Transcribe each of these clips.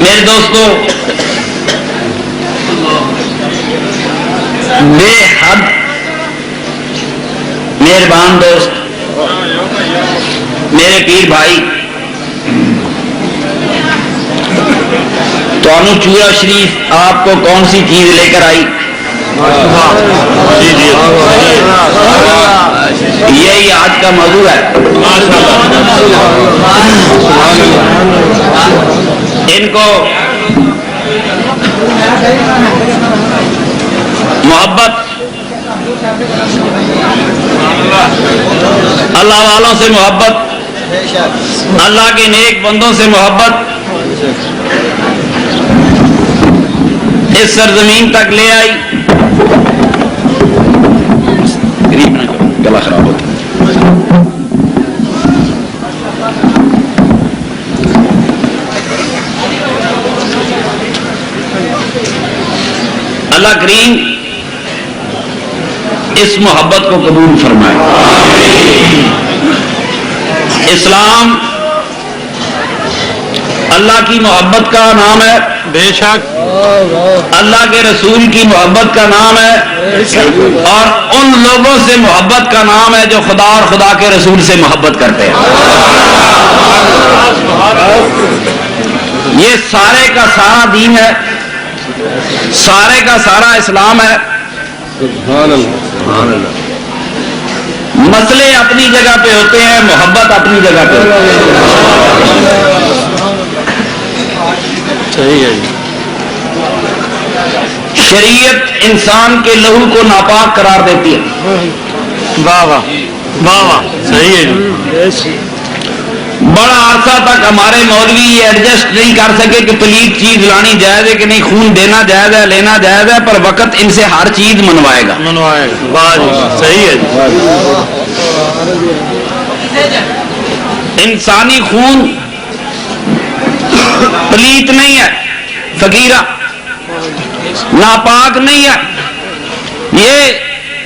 میرے دوستو، بے حد مہربان دوست، میرے پیر بھائی، تو چورا شریف آپ کو کون سی چیز لے کر آئی؟ یہی آج کا موضوع ہے۔ ان کو محبت، اللہ والوں سے محبت، اللہ کے نیک بندوں سے محبت اس سرزمین تک لے آئی۔ گلا خراب ہوتا اللہ کریم اس محبت کو قبول فرمائے۔ اسلام اللہ کی محبت کا نام ہے، بے شک اللہ کے رسول کی محبت کا نام ہے، اور ان لوگوں سے محبت کا نام ہے جو خدا اور خدا کے رسول سے محبت کرتے ہیں۔ یہ سارے کا سارا دین ہے، سارے کا سارا اسلام ہے۔ مسئلے اپنی جگہ پہ ہوتے ہیں، محبت اپنی جگہ پہ ہوتی ہے۔ صحیح ہے۔ شریعت انسان کے لہو کو ناپاک قرار دیتی ہے۔ واہ واہ واہ واہ، صحیح ہے۔ بڑا عرصہ تک ہمارے مولوی یہ ایڈجسٹ نہیں کر سکے کہ پلیت چیز لانی جائز ہے کہ نہیں، خون دینا جائز ہے، لینا جائز ہے، پر وقت ان سے ہر چیز منوائے گا۔ صحیح ہے۔ انسانی خون پلیت نہیں ہے، فقیرہ ناپاک نہیں ہے، یہ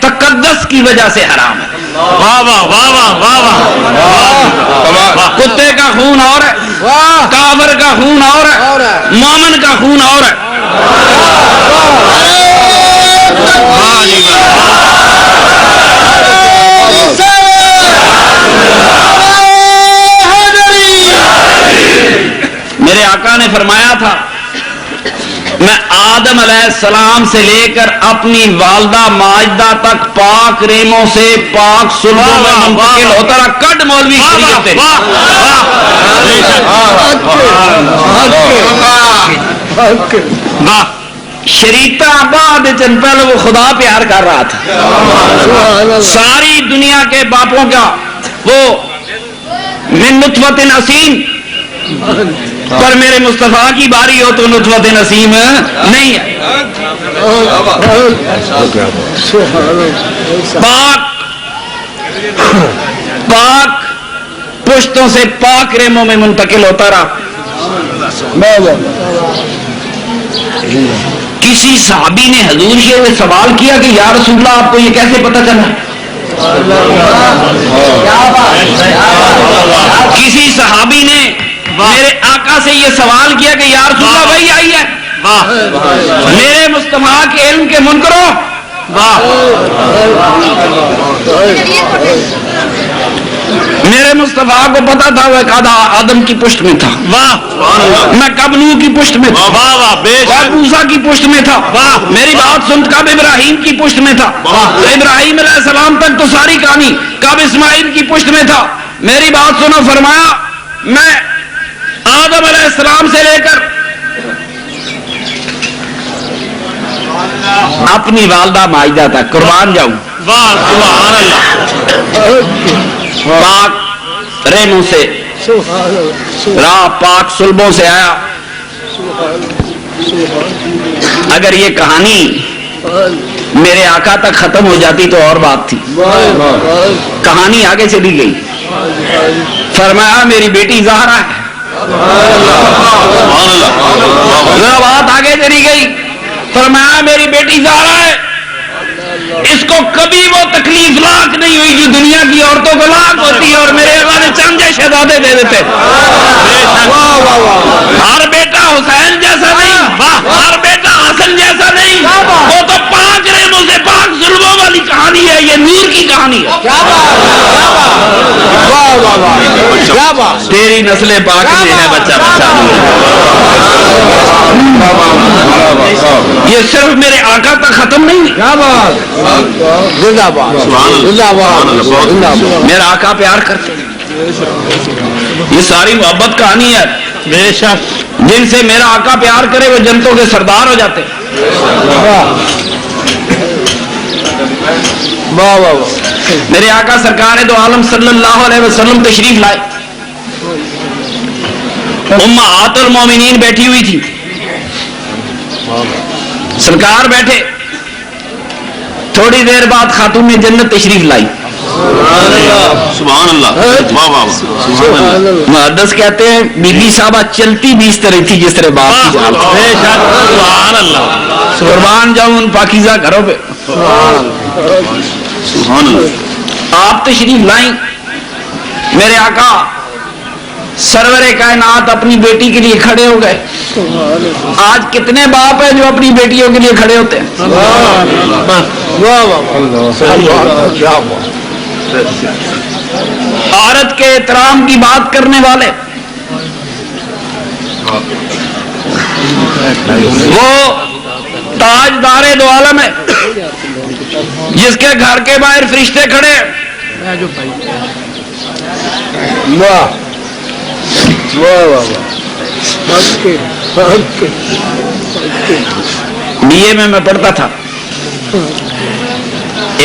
تقدس کی وجہ سے حرام ہے۔ واہ واہ واہ واہ واہ واہ۔ کتے کا خون اور ہے، کافر کا خون اور ہے، مومن کا خون اور ہے۔ میرے آقا نے فرمایا تھا، میں آدم علیہ السلام سے لے کر اپنی والدہ ماجدہ تک پاک ریموں سے پاک سلبوں میں منتقل ہوتا رہا۔ کڈ مولوی شریعت ہے۔ شریعتہ بعد چند پہلے وہ خدا پیار کر رہا تھا۔ ساری دنیا کے باپوں کا وہ من نطفۃ نسیم، پر میرے مصطفیٰ کی باری ہو تو نطفت نسیم نہیں ہے۔ پاک پشتوں سے پاک ریموں میں منتقل ہوتا رہا۔ کسی صحابی نے حضور سے سوال کیا کہ یا رسول اللہ آپ کو یہ کیسے پتہ چلا؟ کسی صحابی نے میرے آقا سے یہ سوال کیا کہ یا رسول اللہ وہی آئی ہے؟ میرے مصطفیٰ کے علم کے منکروں، میرے مصطفیٰ کو پتا تھا وہ قادہ آدم کی پشت میں تھا، میں کب نوح کی پشت میں تھا، کب موسیٰ کی پشت میں تھا، میری بات سن کب ابراہیم کی پشت میں تھا، ابراہیم علیہ السلام تک تو ساری کہانی، کب اسماعیل کی پشت میں تھا، میری بات سنو۔ فرمایا میں آدم علیہ السلام سے لے کر اپنی والدہ ماجدہ تک قربان جاؤں، پاک ریموں سے راہ پاک سلبوں سے آیا۔ اگر یہ کہانی میرے آقا تک ختم ہو جاتی تو اور بات تھی، کہانی آگے چلی گئی۔ فرمایا میری بیٹی زہرا ہے، بات آگے چلی گئی۔ فرمایا میری بیٹی زہرا ہے، اس کو کبھی وہ تکلیف لاحق نہیں ہوئی جو دنیا کی عورتوں کو لاحق ہوتی ہے، اور میرے آقا نے چند شہزادے دے دیتے۔ ہر بیٹا حسین کہانی ہے. تیری نسل پاک میں ہے بچہ بچہ. یہ صرف میرے آقا تک ختم نہیں. میرا آقا پیار کرتے. یہ ساری محبت کہانی ہے. بے شک جن سے میرا آقا پیار کرے وہ جنتوں کے سردار ہو جاتے. میرے آقا سرکار دو عالم صلی اللہ علیہ وسلم تشریف لائے. امہات المومنین بیٹھی ہوئی تھی. سرکار بیٹھے. تھوڑی دیر بعد خاتون جنت تشریف لائی. سبحان اللہ. محدث کہتے ہیں بی بی صاحبہ چلتی بھی اس طرح تھی جس طرح باپ کی جان. سبحان اللہ. قربان جاؤں ان پاکیزہ گھروں پہ. سبحان اللہ. آپ تشریف لائیں. میرے آقا سرور کائنات اپنی بیٹی کے لیے کھڑے ہو گئے. آج کتنے باپ ہیں جو اپنی بیٹیوں کے لیے کھڑے ہوتے ہیں. عورت کے احترام کی بات کرنے والے وہ تاجدار دو عالم ہے جس کے گھر کے باہر فرشتے کھڑے. BA میں پڑھتا تھا.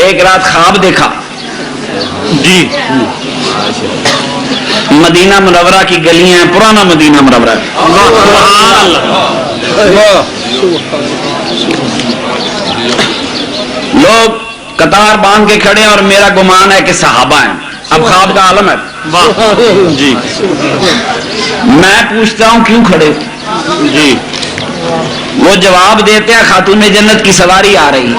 ایک رات خواب دیکھا جی. مدینہ منورہ کی گلیاں ہیں. پرانا مدینہ منورہ. لوگ قطار باندھ کے کھڑے اور میرا گمان ہے کہ صحابہ ہیں. اب خواب کا عالم ہے جی. میں پوچھتا ہوں کیوں کھڑے جی. وہ جواب دیتے ہیں خاتون جنت کی سواری آ رہی.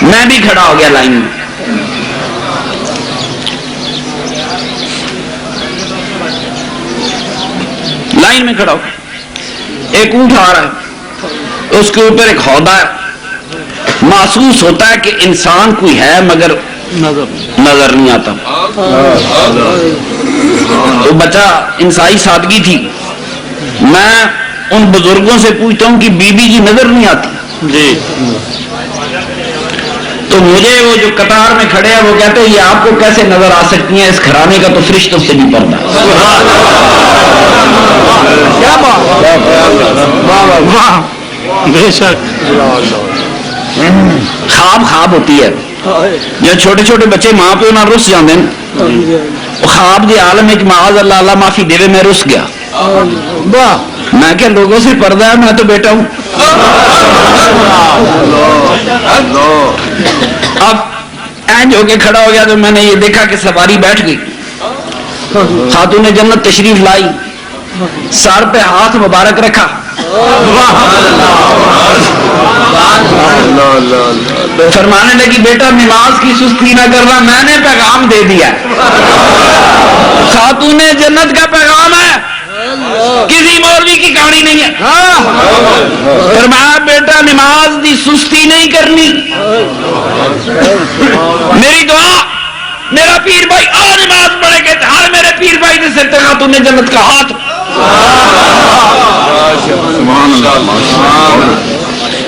میں بھی کھڑا ہو گیا لائن میں. لائن میں کھڑا ہو. ایک اونٹ آ رہا ہے. اس کے اوپر ایک ہودہ ہے. محسوس ہوتا ہے کہ انسان کوئی ہے مگر نظر نہیں آتا. تو بچہ انسائی سادگی تھی. میں ان بزرگوں سے پوچھتا ہوں کہ بی بی جی نظر نہیں آتی جی. تو مجھے وہ جو قطار میں کھڑے ہیں وہ کہتے ہیں یہ آپ کو کیسے نظر آ سکتی ہیں, اس گھرانے کا تو فرشتوں سے نہیں پڑتا. بے شک خواب ہوتی ہے. جو چھوٹے چھوٹے بچے ماں پہ نہ رس جاندے ہیں. خواب دی عالم ایک معاذ اللہ اللہ معافی دے میں رس گیا. میں کہ لوگوں سے پردہ ہے, میں تو بیٹا ہوں. اب اینج ہو کے کھڑا ہو گیا تو میں نے یہ دیکھا کہ سواری بیٹھ گئی. خاتون جنت تشریف لائی. سر پہ ہاتھ مبارک رکھا. فرمانے لگی بیٹا نماز کی سستی نہ کرنا, میں نے پیغام دے دیا. خاتون جنت کا پیغام ہے, کسی مولوی کی کہانی نہیں ہے. فرمایا بیٹا نماز دی سستی نہیں کرنی. میری دعا میرا پیر بھائی آ نماز پڑھے گے ہر میرے پیر بھائی نے سر پہ خاتون جنت کا ہاتھ.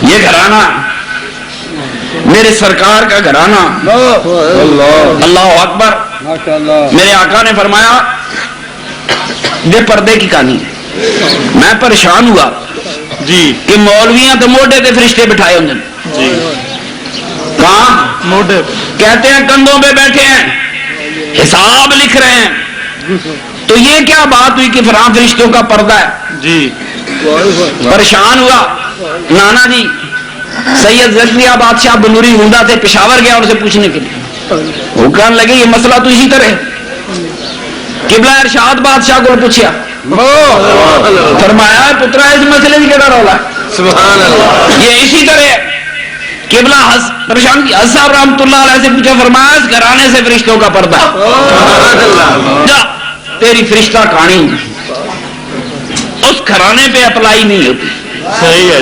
یہ گھرانہ میرے سرکار کا گھرانہ. اللہ اکبر. میرے آقا نے فرمایا بے پردے کی کہانی. میں پریشان ہوا جی کہ مولویاں تو موڈے تے فرشتے بٹھائے ہوں جی. کہاں موڈے؟ کہتے ہیں کندھوں پہ بیٹھے ہیں, حساب لکھ رہے ہیں. تو یہ کیا بات ہوئی کہ فلاں فرشتوں کا پردہ ہے جی. پریشان ہوا. نانا جی سید زکریا بادشاہ بنوری ہندا سے پشاور گیا ان سے پوچھنے کے لیے. وہ کہنے لگے یہ مسئلہ تو اسی طرح ہے. قبلہ ارشاد بادشاہ کو پوچھا. فرمایا پترا اس مسئلے کی کیا رولا ہے. یہ اسی طرح ہے. قبلہ پریشان کی حضرت صاحب رحمۃ اللہ علیہ سے پوچھا. فرمایا اس گھرانے سے فرشتوں کا پردہ. جا تیری فرشتہ کہانی اس گھرانے پہ اپلائی نہیں ہوتی. صحیح ہے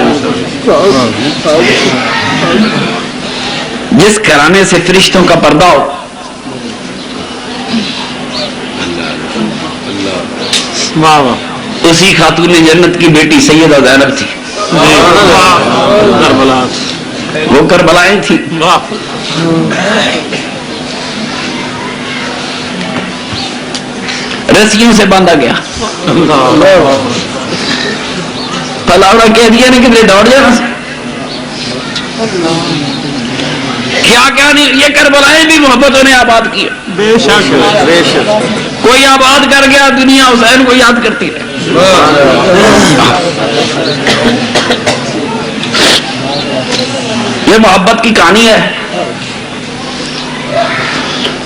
جس گھرانے سے فرشتوں کا پردہ ہو، واہ واہ، اسی خاتون جنت کی بیٹی سیدہ زینب تھی، کربلا، وہ کربلائیں تھی۔ واہ، رسیوں سے باندھا گیا، پلاوڑا کہہ دیا نہیں کہ دوڑ جانا سے کیا کیا نہیں، یہ کربلائیں بھی محبتوں نے آباد کی، بے شک بے شک، کوئی آباد کر گیا، دنیا حسین کو یاد کرتی ہے۔ یہ محبت کی کہانی ہے۔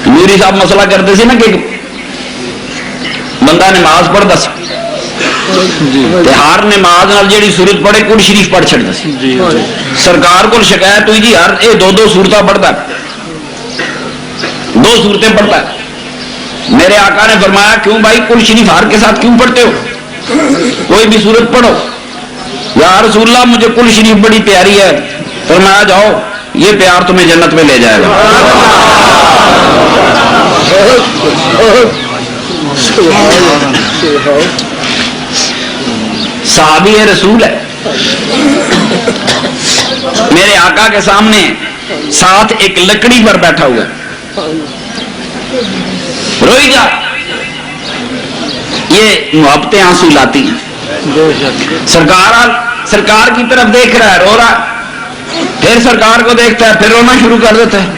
نوری صاحب مسئلہ کرتے تھے نا کہ بندہ نماز پڑھتا سی ہر نماز نال جیڑی سورت پڑھے کل شریف پڑھ چھڑتا سی، سرکار کو شکایت ہوئی جی ہر یہ دو سورتیں پڑھتا ہے، دو صورتیں پڑھتا ہے۔ میرے آقا نے فرمایا کیوں بھائی کل شریف ہر کے ساتھ کیوں پڑھتے ہو، کوئی بھی صورت پڑھو۔ یا رسول اللہ مجھے کل شریف بڑی پیاری ہے، فرمایا جاؤ یہ پیار تمہیں جنت میں لے جائے گا۔ صحابی رسول ہے، میرے آقا کے سامنے ساتھ ایک لکڑی پر بیٹھا ہوا روئی جا، یہ محبتیں آنسو لاتی ہیں۔ سرکار کی طرف دیکھ رہا ہے، رو رہا ہے، پھر سرکار کو دیکھتا ہے، پھر رونا شروع کر دیتا ہے۔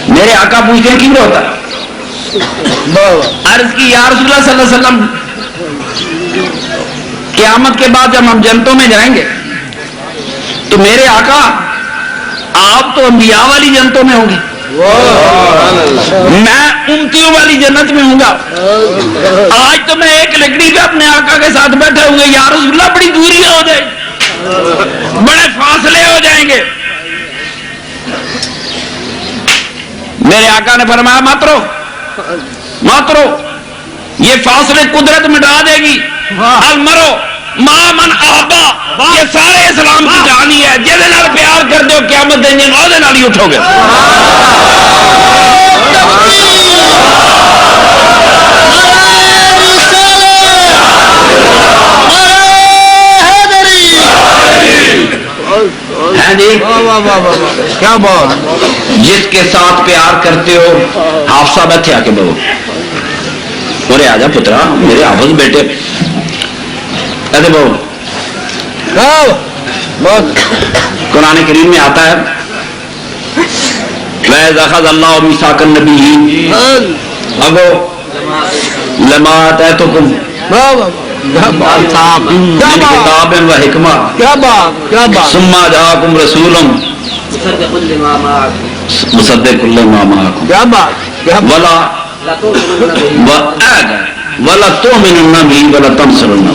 میرے آقا پوچھتے ہیں کیوں روتا ہے؟ عرض کی یا رسول اللہ صلی اللہ علیہ وسلم قیامت کے بعد جب ہم جنتوں میں جائیں گے تو میرے آقا آپ تو انبیاء والی جنتوں میں ہوں گے، میں امتیوں والی جنت میں ہوں گا، آج تو میں ایک لکڑی پہ اپنے آقا کے ساتھ بیٹھے ہوں گے، یا رسول اللہ بڑی دوریاں ہو جائیں، بڑے فاصلے ہو جائیں گے۔ میرے آقا نے فرمایا مت رو مت رو، یہ فاصلے قدرت مٹا دے گی، المرو ما من احبا، یہ سارے اسلام کی کہانی ہے، جہدے نال پیار کر دو قیامت دن جن وہ نال ہی اٹھو گے۔ ہیں جی کیا بات، جس کے ساتھ پیار کرتے ہو، حافظ صاحب اتنے آ کے بہو، میرے آ جا پترا، میرے حافظ بیٹے ایسے بہو۔ قرآن کریم میں آتا ہے وَإِذْ أَخَذَ اللَّهُ مِيثَاقَ النَّبِيِّينَ اگو لما آتَيْتُكُم من کتاب و حکمہ ثم جاءکم رسول مصدق لما معکم ولا تؤمنن به ولا تنصرن۔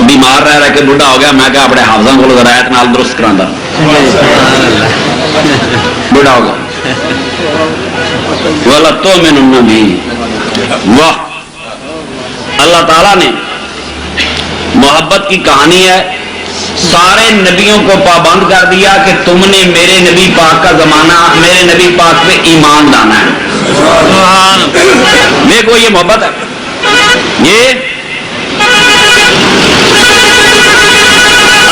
بیمار رہ کے بڑھا ہو گیا، میں کہا اپنے حافظوں کو رعایت نال درست کرانا، بڑھا ہو گیا ولا تؤمنن به۔ واہ، اللہ تعالیٰ نے محبت کی کہانی ہے، سارے نبیوں کو پابند کر دیا کہ تم نے میرے نبی پاک کا زمانہ، میرے نبی پاک پہ ایمان لانا ہے۔ دیکھو یہ محبت ہے، یہ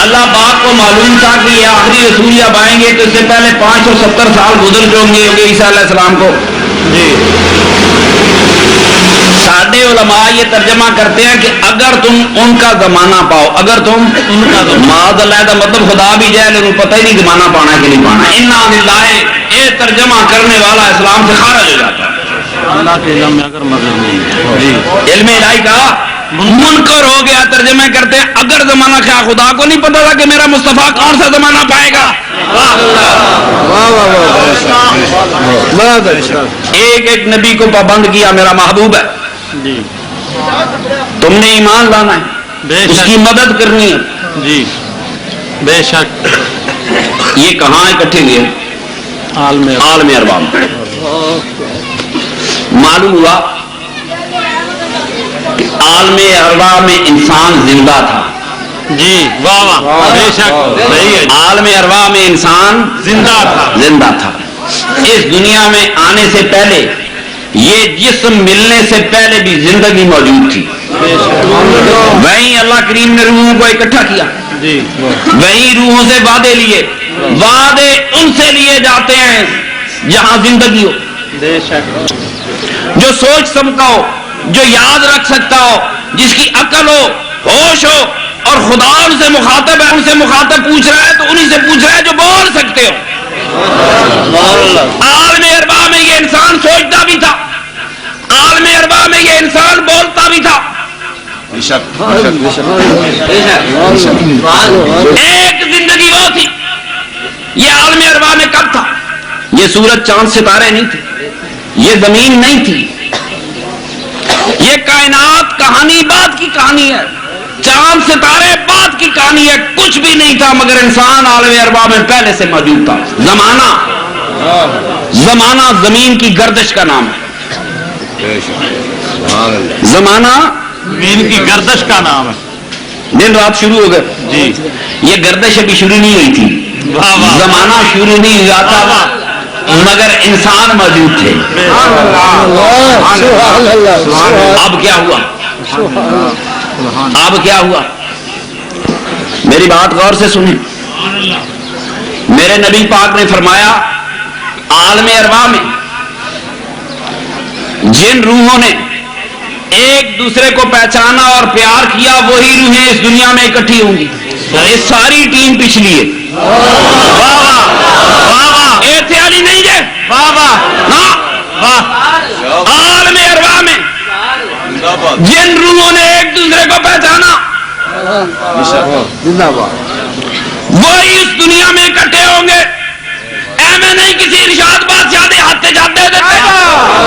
اللہ پاک کو معلوم تھا کہ یہ آخری رسول جب آئیں گے تو اس سے پہلے 570 سال گزر چکے ہوں گے عیسیٰ علیہ السلام کو۔ ساڈے علماء یہ ترجمہ کرتے ہیں کہ اگر تم ان کا زمانہ پاؤ، اگر تم ان کا معاذ اللہ کا مطلب خدا بھی جائے انہوں پتہ ہی نہیں زمانہ پانا کہ نہیں پانا، انا للہ، یہ ترجمہ کرنے والا اسلام سے خارج ہو جاتا ہے۔ اللہ کے علم میں اگر مذہب نہیں، علم الہی کا منکر ہو گیا، ترجمے کرتے ہیں اگر زمانہ کیا، خدا کو نہیں پتا تھا کہ میرا مصطفیٰ کون سا زمانہ پائے گا۔ ایک ایک نبی کو پابند کیا، میرا محبوب ہے، تم نے ایمان لانا ہے، اس کی مدد کرنی ہے۔ جی بے شک، یہ کہاں اکٹھے ہوئے؟ عالم ارباب۔ معلوم ہوا کہ عالم ارواح میں انسان زندہ تھا. جی واہ واہ بے شک صحیح ہے. عالم ارواح میں انسان زندہ تھا. اس دنیا میں آنے سے پہلے یہ جسم ملنے سے پہلے بھی زندگی موجود تھی. وہیں اللہ کریم نے روحوں کو اکٹھا کیا. جی وہیں روحوں سے وعدے لیے. وعدے ان سے لیے جاتے ہیں جہاں زندگی ہو, بے شک جو سوچ سمجھتا ہو, جو یاد رکھ سکتا ہو, جس کی عقل ہو, ہوش ہو, اور خدا ان سے مخاطب ہے. ان سے مخاطب پوچھ رہا ہے تو انہی سے پوچھ رہا ہے جو بول سکتے ہو. عالم ارواح میں یہ انسان سوچتا بھی تھا, عالم ارواح میں یہ انسان بولتا بھی تھا. ایک زندگی وہ تھی. یہ عالم ارواح میں کب تھا؟ یہ سورج چاند ستارے نہیں تھے, یہ زمین نہیں تھی, یہ کائنات کہانی بعد کی کہانی ہے. چاند ستارے بعد کی کہانی ہے. کچھ بھی نہیں تھا مگر انسان عالم ارواح میں پہلے سے موجود تھا. زمانہ زمین کی گردش کا نام ہے. زمانہ زمین کی گردش کا نام ہے. دن رات شروع ہو گئے. جی یہ گردش ابھی شروع نہیں ہوئی تھی. واہ واہ زمانہ شروع نہیں ہوا تھا مگر انسان موجود تھے. اب کیا ہوا؟ اب کیا ہوا؟ میری بات غور سے سنیں. میرے نبی پاک نے فرمایا عالم ارواح میں جن روحوں نے ایک دوسرے کو پہچانا اور پیار کیا وہی روحیں اس دنیا میں اکٹھی ہوں گی. یہ ساری ٹیم پچھلی ہے. ایتھے والی نہیں ہے. عالم ارواح میں جن روحوں نے ایک دوسرے کو پہچانا وہی اس دنیا میں اکٹھے ہوں گے. ایویں نہیں کسی ارشاد بادشاہ دے ہاتھ جاتے دیتے,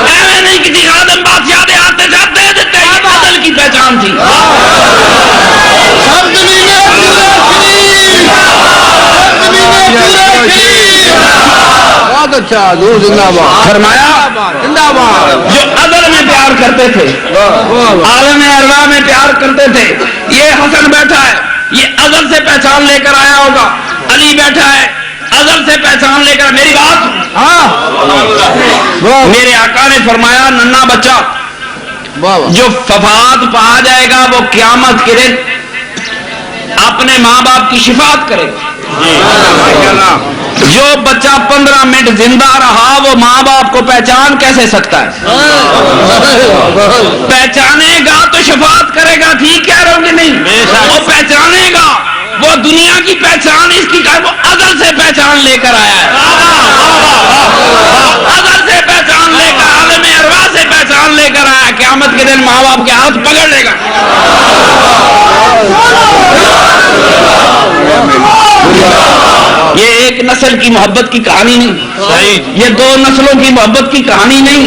ایویں نہیں کسی خادم بادشاہ دے ہاتھ جاتے دیتے. یہ عدل کی پہچان تھی. بہت اچھا. فرمایا جو عدل میں پیار کرتے تھے, عالم ارواح میں پیار کرتے تھے. یہ حسن بیٹھا ہے, یہ عدل سے پہچان لے کر آیا ہوگا. علی بیٹھا ہے, عدل سے پہچان لے کر. میری بات میرے آقا نے فرمایا ننھا بچہ جو ففات پا جائے گا وہ قیامت کے دن اپنے ماں باپ کی شفاعت کرے گا. جو بچہ 15 منٹ زندہ رہا وہ ماں باپ کو پہچان کیسے سکتا ہے؟ پہچانے گا تو شفاعت کرے گا. ٹھیک کہہ رہا ہوں کہ نہیں؟ وہ پہچانے گا. وہ دنیا کی پہچان اس کی وہ عدل سے پہچان لے کر آیا ہے. عدل سے پہچان لے کر, عالم ارواح سے پہچان لے کر آیا. قیامت کے دن ماں باپ کے ہاتھ پکڑ لے گا. یہ ایک نسل کی محبت کی کہانی نہیں, یہ 2 نسلوں کی محبت کی کہانی نہیں,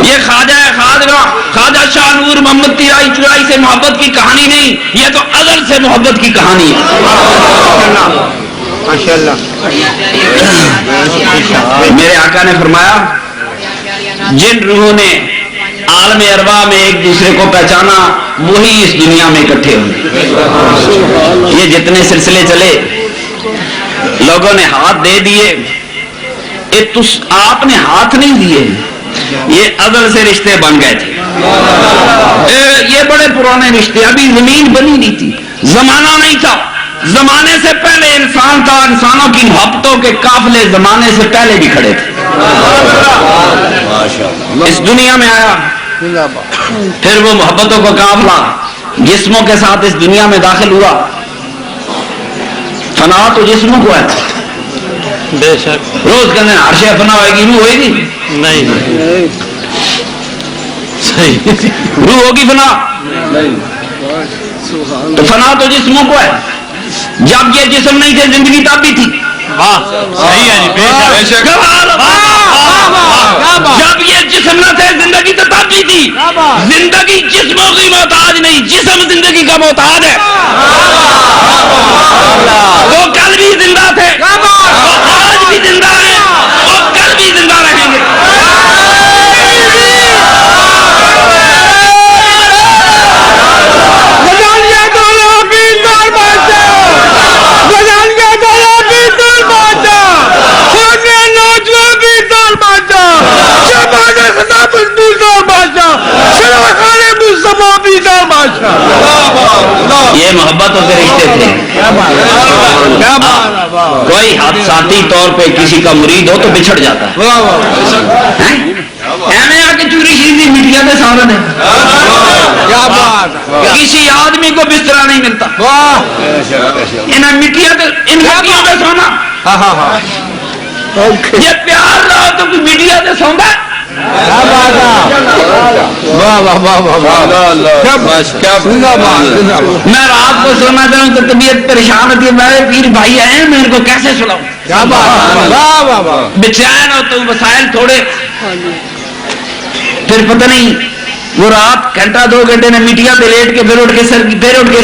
یہ خواجہ شاہ نور محمد چرائی سے محبت کی کہانی نہیں, یہ تو عدل سے محبت کی کہانی ہے. میرے آقا نے فرمایا جن روحوں نے عالم ارواح میں ایک دوسرے کو پہچانا وہی اس دنیا میں اکٹھے ہوئے. یہ جتنے سلسلے چلے لوگوں نے ہاتھ دے دیے, آپ نے ہاتھ نہیں دیے, یہ عدل سے رشتے بن گئے تھے. یہ بڑے پرانے رشتے, ابھی زمین بنی نہیں تھی, زمانہ نہیں تھا. زمانے سے پہلے انسان تھا. انسانوں کی محبتوں کے قافلے زمانے سے پہلے بھی کھڑے تھے. اس دنیا میں آیا, پھر وہ محبتوں کا قافلہ جسموں کے ساتھ اس دنیا میں داخل ہوا. فنا تو جسموں کو ہے. بے شک روز کہنے عرش فنا ہوئے گی, روح ہوئے گی نہیں. صحیح روح ہوگی فنا, تو فنا تو جسموں کو ہے. جب یہ جسم نہیں تھے زندگی تب بھی تھی. صحیح ہے جی. بے شک جب یہ جسم نہ تھے زندگی تو تب بھی تھی. زندگی جسموں کی محتاج نہیں, جسم زندگی کا محتاج ہے. وہ کل بھی زندہ تھے, وہ آج بھی زندہ ہیں, وہ کل بھی زندہ رہیں گے. کوئی حادثاتی طور پہ کسی کا مرید ہو تو بچھڑ جاتا ہے، ایویں آ کے چوری شیری میڈیا کے سامنے کسی آدمی کو بستر نہیں ملتا، انہیں میڈیا کے سونا، یہ پیار رہا تو کوئی میڈیا سے سوندا ہے؟ میں رات کو سونا چاہوں تو طبیعت پریشان ہوتی ہے، میرے پیر بھائی آئے ہیں، میں ان کو کیسے سناؤں؟ بچین ہو تو وسائل تھوڑے، پھر پتہ نہیں وہ رات گھنٹہ 2 گھنٹے نے میڈیا پہ لیٹ کے پھر اٹھ کے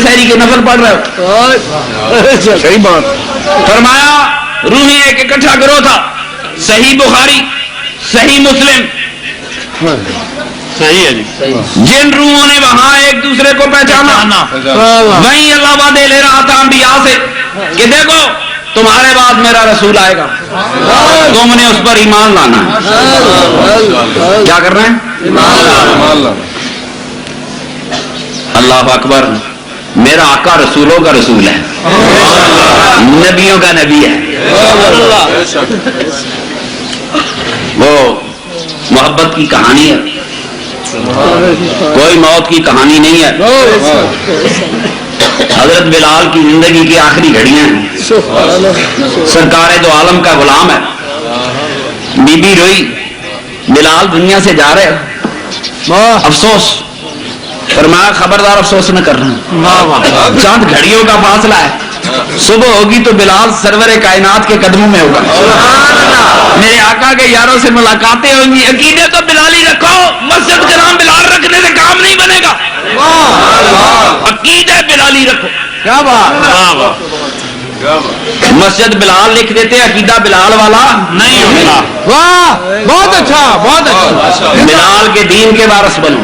سحری کے نفل پڑھ رہے ہو۔ صحیح بات فرمایا، روحی ایک اکٹھا گروہ تھا، صحیح بخاری صحیح مسلم، صحیح ہے جی، جن روحوں نے وہاں ایک دوسرے کو پہچانا، وہیں اللہ وعدے لے رہا تھا انبیاء سے کہ دیکھو تمہارے بعد میرا رسول آئے گا، تم نے اس پر ایمان لانا ہے۔ کیا کرنا ہے؟ اللہ اکبر، میرا آقا رسولوں کا رسول ہے، نبیوں کا نبی ہے، وہ محبت کی کہانی ہے، کوئی موت کی کہانی نہیں ہے۔ حضرت بلال کی زندگی کی آخری گھڑیاں ہیں، سرکار دو عالم کا غلام ہے، بی بی روئی، بلال دنیا سے جا رہے، افسوس فرمایا خبردار افسوس نہ کرنا، چند گھڑیوں کا فاصلہ ہے، صبح ہوگی تو بلال سرور کائنات کے قدموں میں ہوگا، میرے آقا کے یاروں سے ملاقاتیں ہوں گی، عقیدے تو بلالی رکھو، مسجد کا نام بلال رکھنے سے کام نہیں بنے گا، عقیدے بلالی رکھو۔ کیا بات، مسجد بلال لکھ دیتے، عقیدہ بلال والا نہیں ہوگا۔ واہ، بہت اچھا، بہت اچھا، بلال کے دین کے وارث بنو۔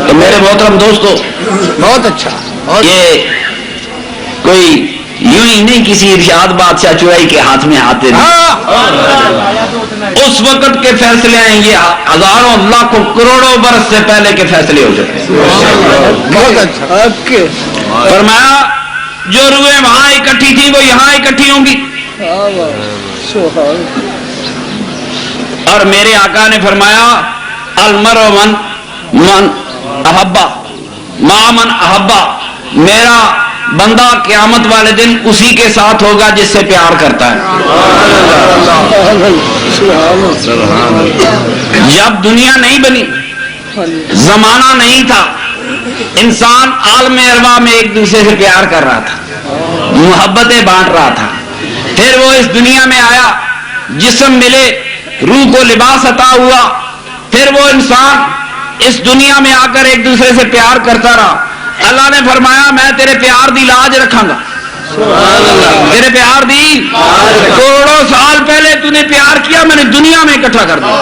تو میرے محترم دوستو، بہت اچھا، یہ کوئی یوں ہی نہیں کسی ارشاد بادشاہ چورائی کے ہاتھ میں آتے اس وقت کے فیصلے ہیں، یہ ہزاروں لاکھوں کروڑوں برس سے پہلے کے فیصلے ہو چکے۔ بہت اچھا، فرمایا جو روحیں وہاں اکٹھی تھی وہ یہاں اکٹھی ہوں گی، اور میرے آقا نے فرمایا المرء من احبا ما من احبا، میرا بندہ قیامت والے دن اسی کے ساتھ ہوگا جس سے پیار کرتا ہے۔ جب دنیا نہیں بنی، زمانہ نہیں تھا، انسان عالم ارواح میں ایک دوسرے سے پیار کر رہا تھا، محبتیں بانٹ رہا تھا، پھر وہ اس دنیا میں آیا، جسم ملے، روح کو لباس عطا ہوا، پھر وہ انسان اس دنیا میں آ کر ایک دوسرے سے پیار کرتا رہا۔ اللہ نے فرمایا میں تیرے پیار دی لاج رکھاں گا، تیرے پیار دی، کروڑوں سال پہلے تو نے پیار کیا، میں نے دنیا میں اکٹھا کر دیا،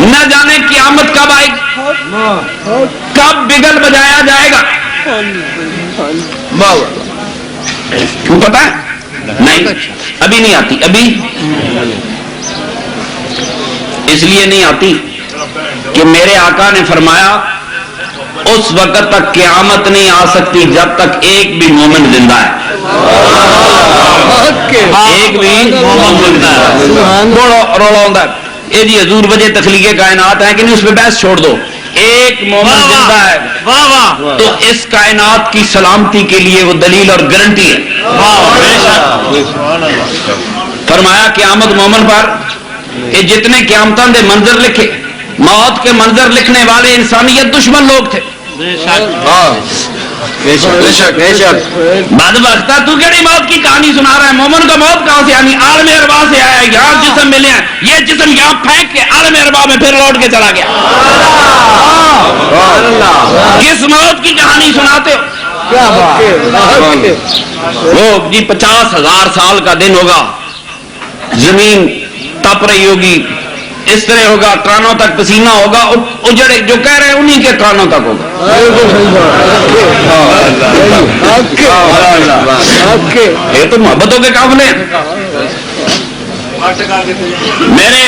نہ جانے قیامت کب آئے گی، کب بگل بجایا جائے گا، کیوں پتا ہے؟ نہیں، ابھی نہیں آتی، ابھی اس لیے نہیں آتی کہ میرے آقا نے فرمایا اس وقت تک قیامت نہیں آ سکتی جب تک ایک بھی مومن زندہ ہے، ایک بھی مومن زندہ ہے۔ روڑا ہوتا ہے یہ جی حضور وجہ تخلیق کائنات ہے کہ نہیں، اس پہ بحث چھوڑ دو، ایک مومن زندہ ہے تو اس کائنات کی سلامتی کے لیے وہ دلیل اور گارنٹی ہے۔ فرمایا قیامت مومن پر یہ جتنے قیامتاں دے منظر لکھے، موت کے منظر لکھنے والے انسانیت دشمن لوگ تھے، بدبختہ تو کیڑی موت کی کہانی سنا رہا ہے؟ مومن کا موت کہاں سے آنی؟ عالم ارواح سے آیا ہے، یہاں جسم ملے ہیں، یہ جسم یہاں پھینک کے عالم ارواح میں پھر لوٹ کے چلا گیا۔ کس موت کی کہانی سناتے ہو؟ وہ جی 50,000 سال کا دن ہوگا، زمین تپ رہی ہوگی، اس طرح ہوگا، کانوں تک پسینہ ہوگا، اجڑے جو کہہ رہے ہیں انہی کے کانوں تک ہوگا۔ یہ تو محبتوں کے قافلے ہیں۔ میرے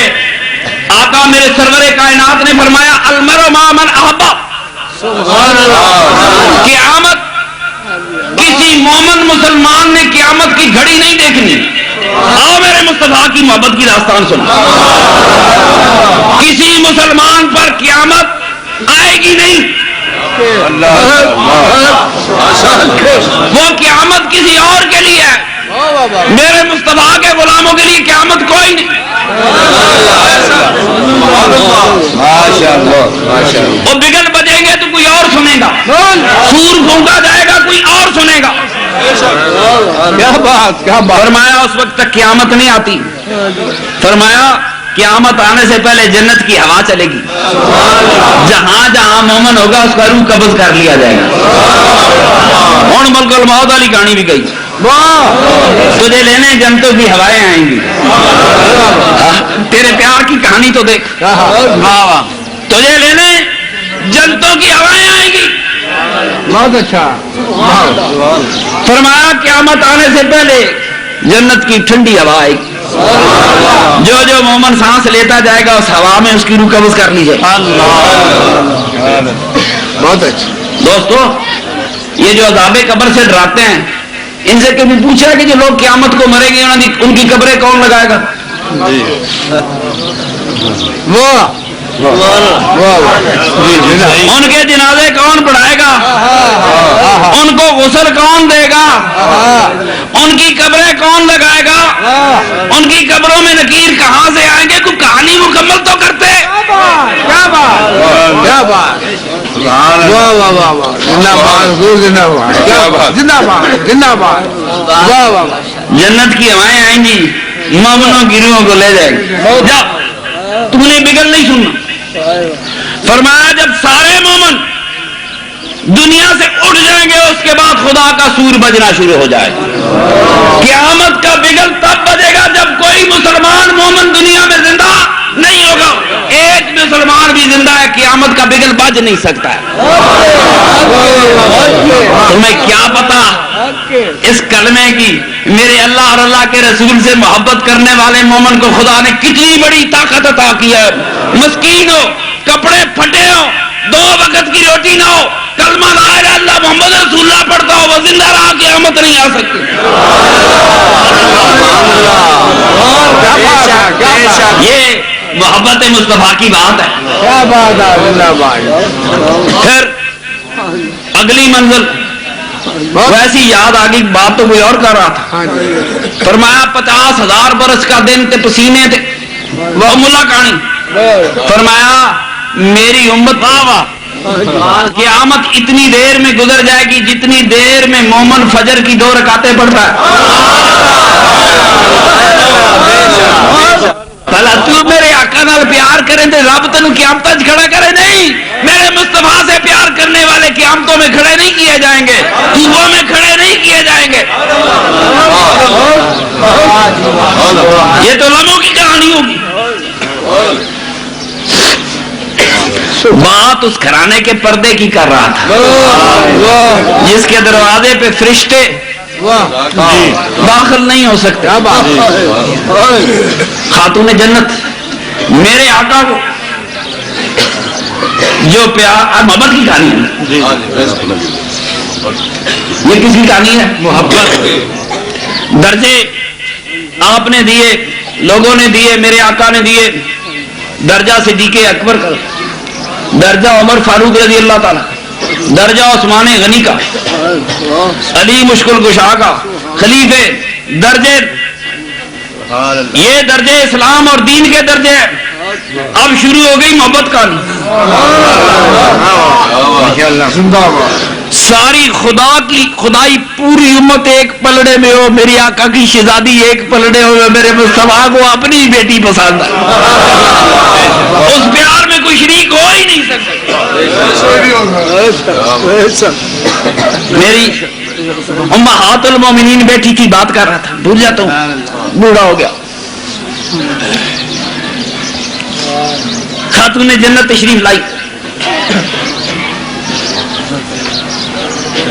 آقا میرے سرور کائنات نے فرمایا المرء مع من احبا، قیامت کسی مومن مسلمان نے قیامت کی گھڑی نہیں دیکھنی. آؤ میرے مصطفیٰ کی محبت کی داستان سنو. کسی مسلمان پر قیامت آئے گی نہیں. وہ قیامت کسی اور کے لیے ہے. میرے مصطفیٰ کے غلاموں کے لیے قیامت کوئی نہیں. وہ بگل بجیں گے تو کوئی اور سنے گا, سور پھونکا جائے گا کوئی اور سنے گا. کیا بات کیا بات. فرمایا اس وقت تک قیامت نہیں آتی. فرمایا قیامت آنے سے پہلے جنت کی ہوا چلے گی. جہاں جہاں مومن ہوگا اس کا روح قبض کر لیا جائے گا. ہوں ملک الموت والی کہانی بھی گئی. تجھے لینے جنتوں کی ہوائیں آئیں گی. تیرے پیار کی کہانی تو دیکھ. تجھے لینے جنتوں کی ہوائیں آئیں گی. بہت اچھا. فرمایا قیامت آنے سے پہلے جنت کی ٹھنڈی ہوا آئے گی. جو مومن سانس لیتا جائے گا اس ہوا میں اس کی روح قبض کر لی جائے. بہت اچھا. دوستو یہ جو عذاب قبر سے ڈراتے ہیں ان سے کبھی پوچھا ہے کہ جو لوگ قیامت کو مریں گے ان کی قبریں کون لگائے گا؟ ان کے جنازے کون پڑھائے گا؟ ان کو غسل کون دے گا؟ ان کی قبریں کون لگائے گا؟ ان کی قبروں میں نکیر کہاں سے آئیں گے؟ کوئی کہانی مکمل تو کرتے. کیا بات کیا بات. واہ واہ واہ واہ. زندہ باد زندہ باد زندہ باد. واہ واہ. جنت کی ہوائیں آئیں گی, مومنوں کی روحوں کو لے جائیں گے. جب تم نے بگل نہیں سننا. فرمایا جب سارے مومن دنیا سے اٹھ جائیں گے اس کے بعد خدا کا سور بجنا شروع ہو جائے گا. قیامت کا بگل تب بجے گا جب کوئی مسلمان مومن دنیا میں زندہ نہیں ہوگا. ایک مسلمان بھی زندہ ہے قیامت کا بگل بج نہیں سکتا ہے. تمہیں کیا پتا اس کلمے کی میرے اللہ اور اللہ کے رسول سے محبت کرنے والے مومن کو خدا نے کتنی بڑی طاقت عطا کی ہے. مسکین ہو, کپڑے پھٹے ہو, 2 وقت کی روٹی نہ ہو, کلمہ لا الہ الا اللہ محمد رسول اللہ پڑھتا ہو, وہ زندہ رہا قیامت نہیں آ سکتی. یہ محبت مصطفیٰ کی بات ہے. کیا بات ہے. زندہ باد. پھر اگلی منزل ویسی یاد آ گئی. بات تو کوئی اور کر رہا تھا. فرمایا 50,000 برس کا دن تے پسینے تے وہ ملا کہانی. فرمایا میری امت قیامت اتنی دیر میں گزر جائے گی جتنی دیر میں مومن فجر کی 2 رکعتیں پڑھتا ہے. بھلا تو میرے آقا نال پیار کریں تے رب تینوں قیامتاں وچ کھڑا کرے نہیں. میرے مصطفیٰ سے پیار کرنے والے قیامتوں میں کھڑے نہیں کیے جائیں گے, صبح میں کھڑے نہیں کیے جائیں گے. یہ تو لمحوں کی کہانی ہوگی. بات اس گھرانے کے پردے کی کر رہا تھا جس کے دروازے پہ فرشتے داخل نہیں ہو سکتے. خاتون جنت میرے آقا کو جو پیار محبت کی کہانی ہے. یہ کس کی کہانی ہے؟ محبت. درجے آپ نے دیے, لوگوں نے دیے, میرے آقا نے دیے. درجہ صدیق اکبر کا, درجہ عمر فاروق رضی اللہ تعالیٰ, درجہ عثمان غنی کا, علی مشکل کشا کا, خلیفے, درجے. یہ درجے اسلام اور دین کے درجے ہیں. اب شروع ہو گئی محبت کا. ساری خدائی پوری امت ایک پلڑے میں ہو, میری آقا کی شہزادی ایک پلڑے ہو, میرے مصطفیٰ کو اپنی بیٹی پسند ہے. اس پیار میں کوئی شریک ہو ہی نہیں سکتا. میری امہات المومنین بیٹی کی بات کر رہا تھا, بھول جاتا ہوں, بوڑھا ہو گیا. خاتون جنت تشریف لائی.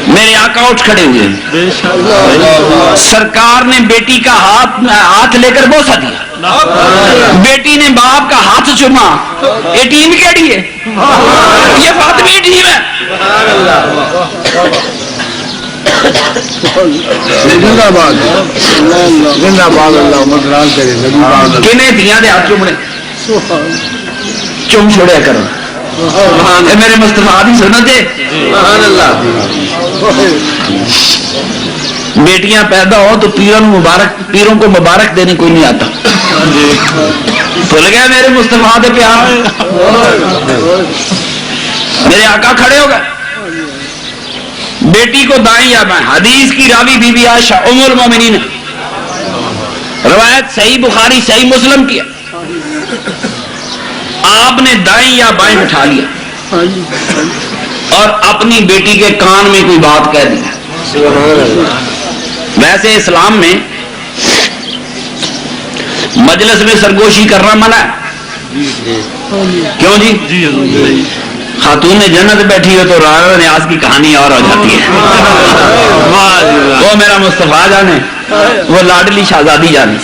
میرے آقا اٹھ کھڑے ہوئے. سرکار نے بیٹی کا ہاتھ لے کر بوسہ دیا. بیٹی نے باپ کا ہاتھ چوما. یہ ٹیم کیڑی ہے؟ یہ فاطمی ٹیم ہے. زندہ باد زندہ باد اللہ مدران کرے نبی کنے دیاں دے ہاتھ چومنے چوم چھوڑیا کرو اے میرے مصطفیٰ دی سنت ہے. سبحان اللہ. بیٹیاں پیدا ہو تو پیروں کو مبارک دینے کوئی نہیں آتا. بھول گیا میرے مصطفیٰ دے پیار. میرے آقا کھڑے ہو گئے, بیٹی کو دائیں یا بائیں. حدیث کی راوی بی بی عائشہ ام المومنین, روایت صحیح بخاری صحیح مسلم کی. آپ نے دائیں یا بائیں بٹھا لیا اور اپنی بیٹی کے کان میں کوئی بات کہہ دی. ویسے اسلام میں مجلس میں سرگوشی کرنا منع ہے. کیوں جی؟ خاتون جنت بیٹھی ہو تو راز نیاز کی کہانی اور ہو جاتی ہے. وہ میرا مصطفیٰ جانے, وہ لاڈلی شہزادی جانے,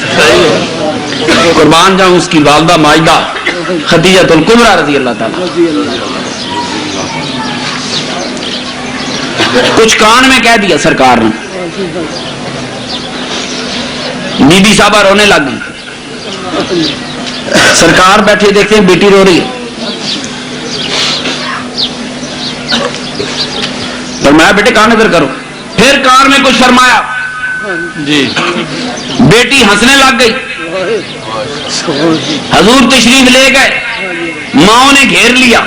قربان جاؤں اس کی والدہ ماجدہ خدیجہ الکبریٰ رضی اللہ تعالی. کچھ کان میں کہہ دیا سرکار نے, بی بی صاحبہ رونے لگ گئی. سرکار بیٹھے دیکھتے ہیں بیٹی رو رہی ہے. فرمایا بیٹے کان ادھر کرو. پھر کان میں کچھ فرمایا جی, بیٹی ہنسنے لگ گئی. حضور تشریف لے گئے, ماؤں نے گھیر لیا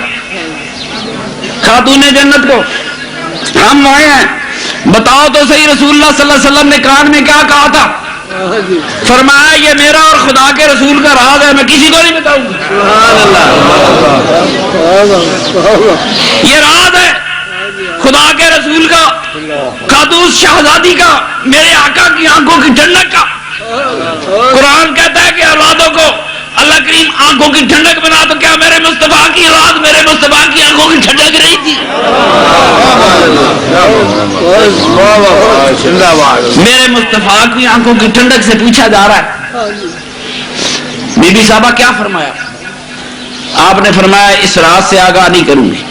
خاتون جنت کو. ہم آئے ہیں, بتاؤ تو صحیح رسول اللہ صلی اللہ علیہ وسلم نے کان میں کیا کہا تھا؟ فرمایا یہ میرا اور خدا کے رسول کا راز ہے, میں کسی کو نہیں بتاؤں گا. یہ راز ہے خدا کے رسول کا, قادوس شہزادی کا, میرے آقا کی آنکھوں کی ٹھنڈک کا. قرآن کہتا ہے کہ اولادوں کو اللہ کریم آنکھوں کی ٹھنڈک بنا, تو کیا میرے مصطفیٰ کی اولاد میرے مصطفیٰ کی آنکھوں کی ٹھنڈک نہیں تھی؟ میرے مصطفیٰ کی آنکھوں کی ٹھنڈک سے پوچھا جا رہا ہے. بی بی صاحبہ کیا فرمایا؟ آپ نے فرمایا اس راز سے آگاہ نہیں کروں گی.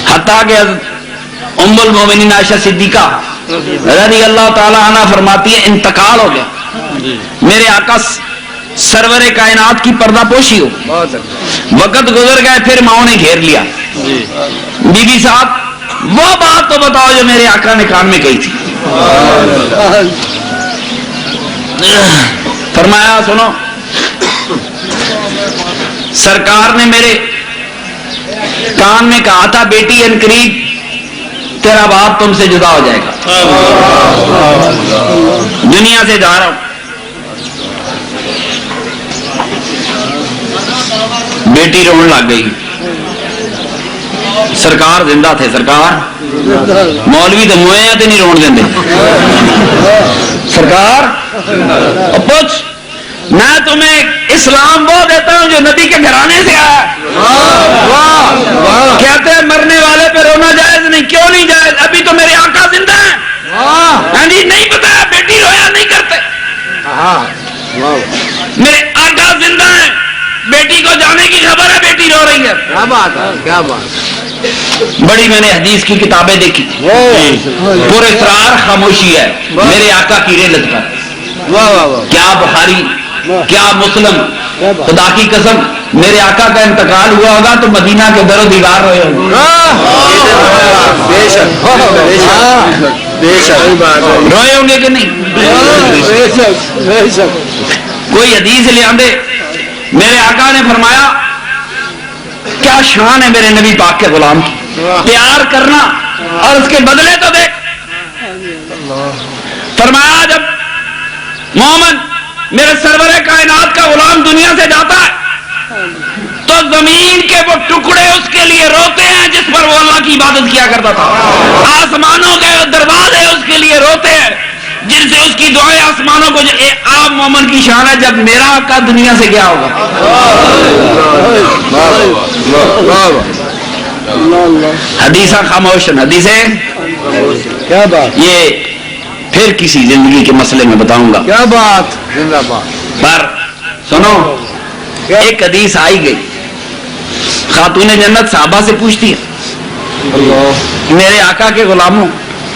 حتیٰ کہ ام المومنین عائشہ صدیقہ رضی اللہ تعالی عنہ فرماتی ہے انتقال ہو گیا, میرے آقا سرور کائنات کی پردہ پوشی ہو, وقت گزر گئے, پھر ماؤں نے گھیر لیا. بی بی صاحب وہ بات تو بتاؤ جو میرے آقا نے کان میں کہی تھی. فرمایا سنو, سرکار نے میرے کان میں کہا تھا بیٹی ان قریب تیرا باپ تم سے جدا ہو جائے گا, دنیا سے جا رہا ہوں. بیٹی رونے لگ گئی. سرکار زندہ تھے, سرکار مولوی تو موئے ہیں تو نہیں رون دیں. سرکار پوچھ, میں تمہیں اسلام وہ دیتا ہوں جو نبی کے گھرانے سے آیا. کہتے ہیں مرنے والے پہ رونا جائز نہیں. کیوں نہیں جائز؟ ابھی تو میرے آقا زندہ ہیں. نہیں بتایا بیٹی رویا نہیں کرتے. میرے آقا زندہ ہیں, بیٹی کو جانے کی خبر ہے, بیٹی رو رہی ہے. کیا بات ہے, کیا بات. بڑی میں نے حدیث کی کتابیں دیکھی, پر اسرار خاموشی ہے میرے آقا کی رحلت پر. کیا بخاری کیا مسلم, خدا کی قسم میرے آقا کا انتقال ہوا ہوگا تو مدینہ کے در و دیوار روئے ہوں گے. روئے ہوں گے کہ نہیں؟ کوئی حدیث لے آندے, میرے آقا نے فرمایا کیا شان ہے میرے نبی پاک کے غلام کی, پیار کرنا اور اس کے بدلے تو دیکھ. فرمایا جب محمد میرے سرور کائنات کا غلام دنیا سے جاتا ہے تو زمین کے وہ ٹکڑے اس کے لیے روتے ہیں جس پر وہ اللہ کی عبادت کیا کرتا تھا. آسمانوں کے دروازے اس کے لیے روتے ہیں جن سے اس کی دعائیں آسمانوں کو. آپ مومن کی شان ہے جب میرا آقا دنیا سے گیا ہوگا. حدیثہ خاموشن, حدیثیں کیا بات. یہ پھر کسی زندگی کے مسئلے میں بتاؤں گا. کیا بات. زندہ باد. پر سنو, ایک حدیث آئی گئی, خاتون جنت صحابہ سے پوچھتی ہے میرے آقا کے غلاموں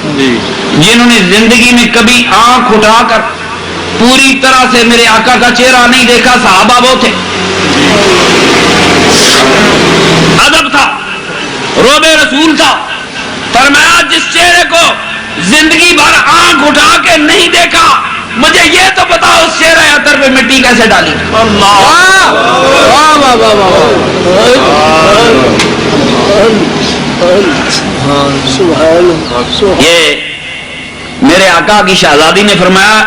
جنہوں نے زندگی میں کبھی آنکھ اٹھا کر پوری طرح سے میرے آقا کا چہرہ نہیں دیکھا، صحابہ وہ تھے۔ ادب تھا، روب رسول تھا۔ فرمایا جس چہرے کو زندگی بھر آنکھ اٹھا کے نہیں دیکھا، مجھے یہ تو بتاؤ اس چہرے عطر پہ مٹی کیسے ڈالی؟ یہ میرے آقا کی شہزادی نے فرمایا،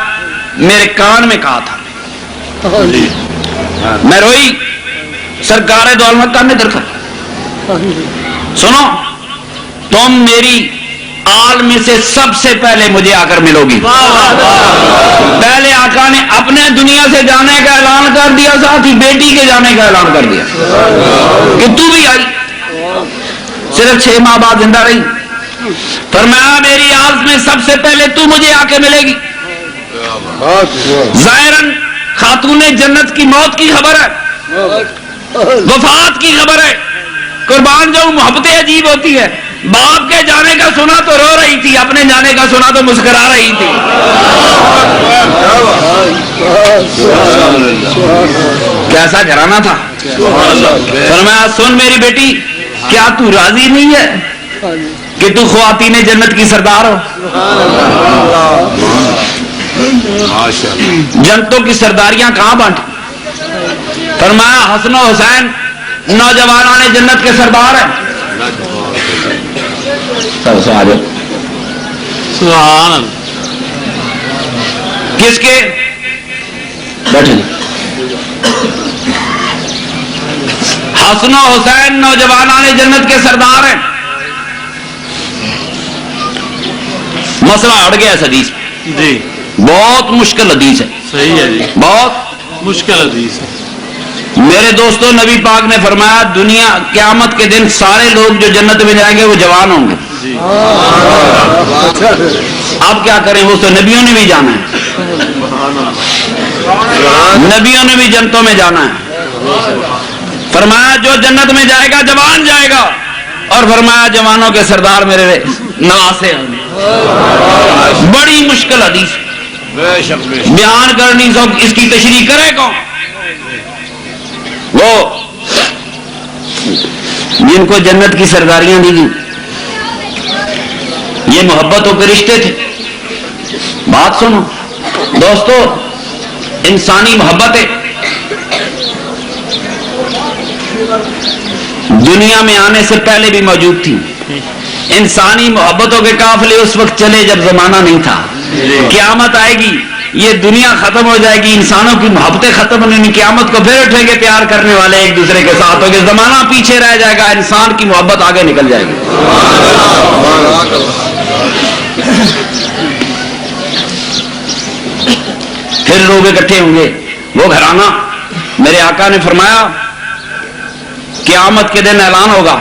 میرے کان میں کہا تھا، میں روئی، سرکار دو عالم کان میں درخت، سنو تم میری آل میں سے سب سے پہلے مجھے آ کر ملو گی۔ پہلے آقا نے اپنے دنیا سے جانے کا اعلان کر دیا، ساتھ ہی بیٹی کے جانے کا اعلان کر دیا کہ تو بھی آئی۔ صرف 6 ماہ بعد زندہ رہی۔ فرمایا میری آل میں سب سے پہلے تو مجھے آ کے ملے گی۔ ظاہراً خاتون جنت کی موت کی خبر ہے، وفات کی خبر ہے، قربان جاؤں محبتیں عجیب ہوتی ہے۔ باپ کے جانے کا سنا تو رو رہی تھی، اپنے جانے کا سنا تو مسکرا رہی تھی۔ کیسا گھرانہ تھا۔ فرمایا سن میری بیٹی، کیا تو راضی نہیں ہے کہ تو خواتین جنت کی سردار ہو؟ جنتوں کی سرداریاں کہاں بانٹی؟ فرمایا حسن و حسین نوجوانان جنت کے سردار ہیں۔ سبحان کس کے؟ بیٹھے حسن و حسین نوجوانان جنت کے سردار ہیں۔ مسئلہ اڑ گیا اس حدیث جی، بہت مشکل حدیث ہے، صحیح ہے جی، بہت مشکل حدیث ہے۔ میرے دوستوں نبی پاک نے فرمایا دنیا قیامت کے دن سارے لوگ جو جنت میں جائیں گے وہ جوان ہوں گے۔ اب کیا کریں، وہ تو نبیوں نے بھی جانا ہے، نبیوں نے بھی جنتوں میں جانا ہے۔ فرمایا جو جنت میں جائے گا جوان جائے گا، اور فرمایا جوانوں کے سردار میرے نواسے ہوں گے۔ بڑی مشکل حدیث بیان کرنی، سب اس کی تشریح کرے کون؟ وہ جن کو جنت کی سرداریاں دی گئی، یہ محبتوں کے رشتے تھے۔ بات سنو دوستو، انسانی محبتیں دنیا میں آنے سے پہلے بھی موجود تھی۔ انسانی محبتوں کے قافلے اس وقت چلے جب زمانہ نہیں تھا۔ قیامت آئے گی، یہ دنیا ختم ہو جائے گی، انسانوں کی محبتیں ختم ہونے کی، قیامت کو پھر اٹھیں گے پیار کرنے والے ایک دوسرے کے ساتھ ہو گے، زمانہ پیچھے رہ جائے گا، انسان کی محبت آگے نکل جائے گی۔ پھر لوگ اکٹھے ہوں گے، وہ گھرانہ میرے آقا نے فرمایا قیامت کے دن اعلان ہوگا،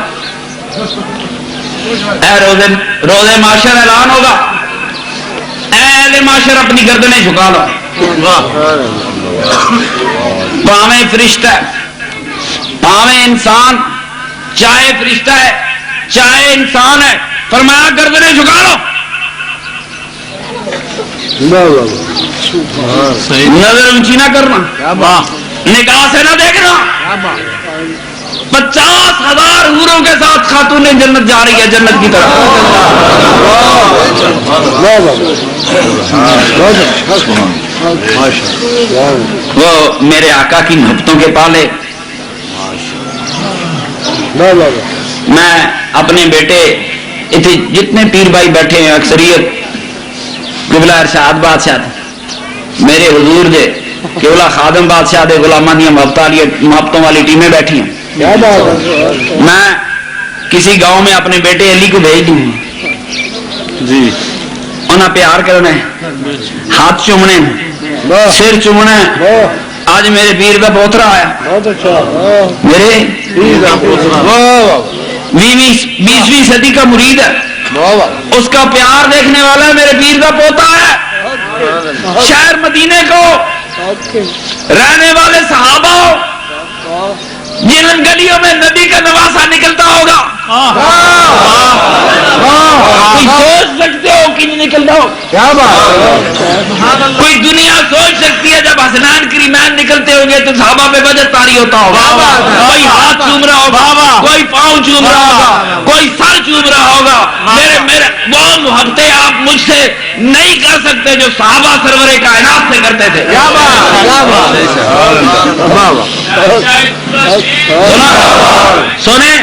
اے روزے معاشر اعلان ہوگا، اے اہل معاشر اپنی گردنیں جھکا لو۔ پاویں فرشتہ ہے، پاویں انسان، چاہے فرشتہ ہے چاہے انسان ہے، فرمایا گردنیں جھکا لو، نظر اونچی نہ کرنا، نگاہ سے نہ دیکھنا۔ 50,000 حوروں کے ساتھ خاتون جنت جا رہی ہے جنت کی طرف۔ وہ میرے آقا کی محبتوں کے پالے۔ میں اپنے بیٹے جتنے پیر بھائی بیٹھے ہیں اکثریت قبلہ ارشاد بادشاہ میرے حضور دے قبلہ خادم بادشاہ دے غلاماں دی محبتوں والی ٹیمیں بیٹھی ہیں۔ میں کسی گاؤں میں اپنے بیٹے علی کو بھیج دوں جی، انہیں پیار کرنا ہے، ہاتھ چومنے، سر چومنا ہے۔ آج میرے پیر کا پوترا آیا، میرے 20ویں صدی کا مرید ہے، اس کا پیار دیکھنے والا ہے، میرے پیر کا پوتا ہے۔ شہر مدینے کو رہنے والے صحابہ جن گلیوں میں نبی کا نواسا نکلتا ہوگا، کوئی سوچ سکتے ہو کہ نہیں نکل رہا ہو؟ کیا بات، کوئی دنیا سوچ سکتی ہے جب حسنین کریمین نکلتے ہوں گے تو صحابہ پہ وجد طاری ہوتا ہوگا، کوئی ہاتھ چوم رہا ہوگا، کوئی پاؤں چوم رہا ہوگا، کوئی سر چوم رہا ہوگا. میرے وہ محبتیں آپ مجھ سے نہیں کر سکتے جو صحابہ سرور کائنات سے کرتے تھے. کیا بات، کیا بات، سنیں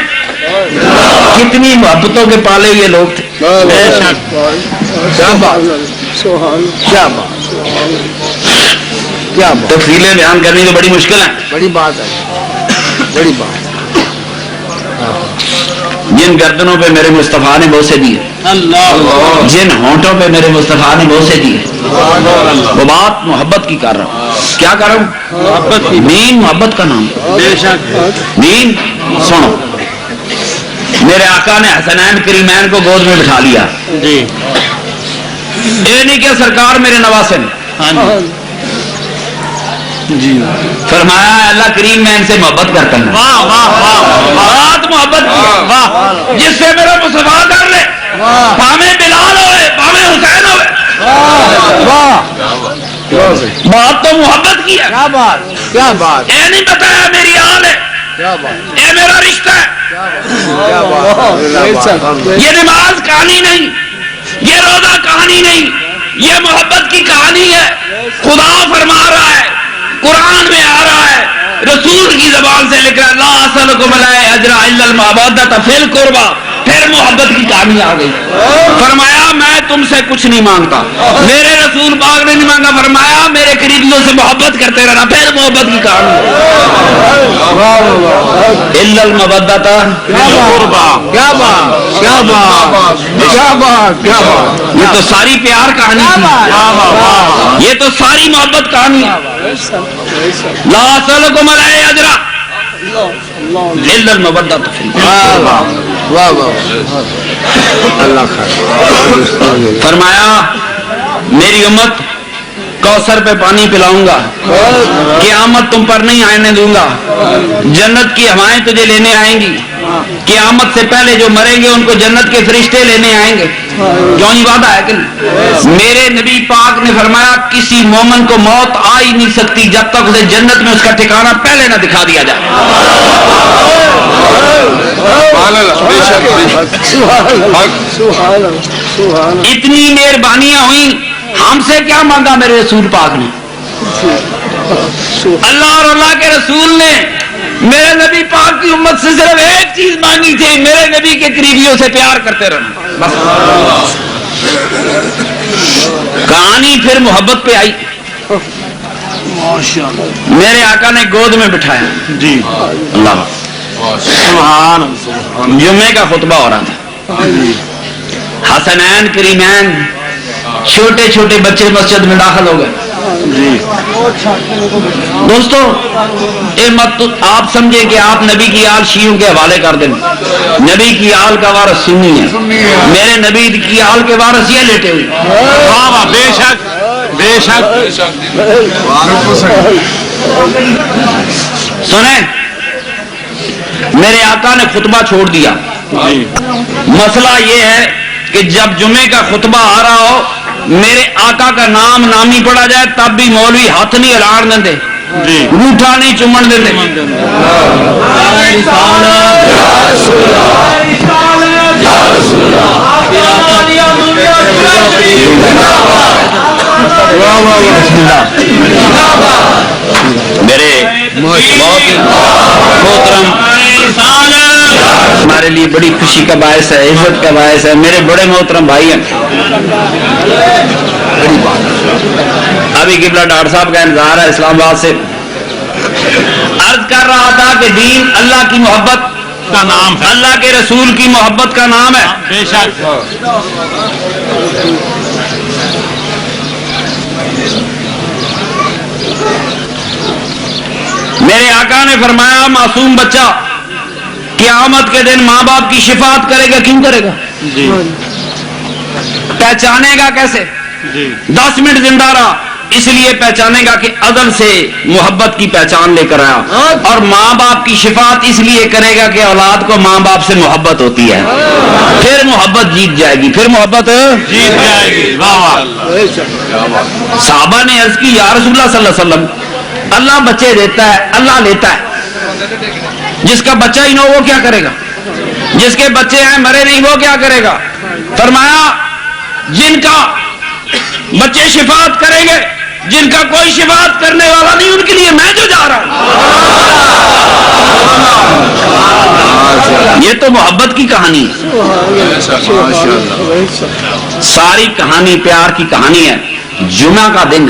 کتنی محبتوں کے پالے ہوئے لوگ تھے. کیا بات، کیا بات، کیا بات، تفصیلیں بیان کرنی تو بڑی مشکل ہے. بڑی بات ہے، بڑی بات. جن گردنوں پہ میرے مصطفیٰ نے بوسے دیے، جن ہونٹوں پہ میرے مصطفیٰ نے بوسے دیے، وہ بات محبت کی کر رہا ہوں. کیا کر رہا ہوں؟ محبت کی. دین محبت کا نام. بے شک. دین سنو، میرے آقا نے حسنین کریمین کو گود میں بٹھا لیا. جی یہ نہیں کہ سرکار میرے نواسے نے. جی فرمایا اللہ کریم میں ان سے محبت کرتا ہوں. واہ واہ واہ بات محبت کی. واہ جس سے میرا مصطفیٰ کر لے، پاویں بلال ہوئے پاویں حسین ہوئے، بات تو محبت کی ہے. کیا بات، کیا بات، یہ نہیں بتایا میری آل ہے، کیا بات، یہ میرا رشتہ ہے. کیا بات. یہ نماز کہانی نہیں، یہ روزہ کہانی نہیں، یہ محبت کی کہانی ہے. خدا فرما رہا ہے، قرآن میں آ رہا ہے، رسول کی زبان سے لکھ رہا ہے لا اسألکم علیہ اجرا الا المودۃ فی القربى. پھر محبت کی کہانی آ گئی. فرمایا میں تم سے کچھ نہیں مانگتا، میرے رسول پاک نے نہیں مانگا. فرمایا میرے قریبیوں سے محبت کرتے رہنا. پھر محبت کی کہانی الا المودۃ فی القربى. کیا بات، کیا بات، کیا بات، کیا بات. یہ تو ساری پیار کہانی تھی، یہ تو ساری محبت کہانی ہے. لا اسألکم علیہ اجرا الا المودۃ فی القربى. واہ واہ، اللہ خیر. فرمایا میری امت کوثر پہ پانی پلاؤں گا، قیامت تم پر نہیں آنے دوں گا، جنت کی ہوائیں تجھے لینے آئیں گی. قیامت سے پہلے جو مریں گے ان کو جنت کے فرشتے لینے آئیں گے. کیوں یہ وعدہ ہے کہ نہیں؟ میرے نبی پاک نے فرمایا کسی مومن کو موت آ ہی نہیں سکتی جب تک اسے جنت میں اس کا ٹھکانہ پہلے نہ دکھا دیا جائے. اتنی مہربانیاں ہوئیں، ہم سے کیا مانگا میرے رسول پاک نے؟ اللہ اور اللہ کے رسول نے میرے نبی پاک کی امت سے صرف ایک چیز مانگی تھی، میرے نبی کے قریبیوں سے پیار کرتے رہنا. بس کہانی پھر محبت پہ آئی. میرے آقا نے گود میں بٹھایا. جی اللہ سبحان. جمعے کا خطبہ ہو رہا تھا. حسنین کریمین چھوٹے چھوٹے بچے مسجد میں داخل ہو گئے. دوستو یہ مت آپ سمجھیں کہ آپ نبی کی آل شیعوں کے حوالے کر دیں. نبی کی آل کا وارث سنی ہے، میرے نبی کی آل کے وارث یہ لیٹے ہوئے. واہ واہ، بے شک بے شک. سنیں میرے آقا نے خطبہ چھوڑ دیا. مسئلہ یہ ہے کہ جب جمعے کا خطبہ آ رہا ہو میرے آقا کا نام نامی پڑا جائے تب بھی مولوی ہاتھ نہیں ہلاڑ دیں، روٹھا نہیں چومن دیں. میرے بہت محترم، ہمارے لیے بڑی خوشی کا باعث ہے، عزت کا باعث ہے، میرے بڑے محترم بھائی ہیں. ابھی قبلہ ڈاکٹر صاحب کا انتظار ہے اسلام آباد سے. عرض کر رہا تھا کہ دین اللہ کی محبت کا نام ہے، اللہ کے رسول کی محبت کا نام ہے. بے شک. میرے آقا نے فرمایا معصوم بچہ قیامت کے دن ماں باپ کی شفاعت کرے گا. کیوں کرے گا؟ جی پہچانے گا کیسے؟ جی 10 منٹ زندہ رہا، اس لیے پہچانے گا کہ عدل سے محبت کی پہچان لے کر آیا، اور ماں باپ کی شفاعت اس لیے کرے گا کہ اولاد کو ماں باپ سے محبت ہوتی ہے، پھر محبت جیت جائے گی، پھر محبت جیت جائے گی۔ واہ واہ۔ صحابہ نے عرض کی یا رسول اللہ صلی اللہ علیہ وسلم، اللہ بچے دیتا ہے، اللہ لیتا ہے، جس کا بچہ ہی نہ ہو وہ کیا کرے گا؟ جس کے بچے ہیں مرے نہیں وہ کیا کرے گا؟ فرمایا جن کا بچے شفاعت کریں گے، جن کا کوئی شفاعت کرنے والا نہیں، ان کے لیے میں جو جا رہا ہوں۔ یہ تو محبت کی کہانی ہے، ساری کہانی پیار کی کہانی ہے۔ جمعہ کا دن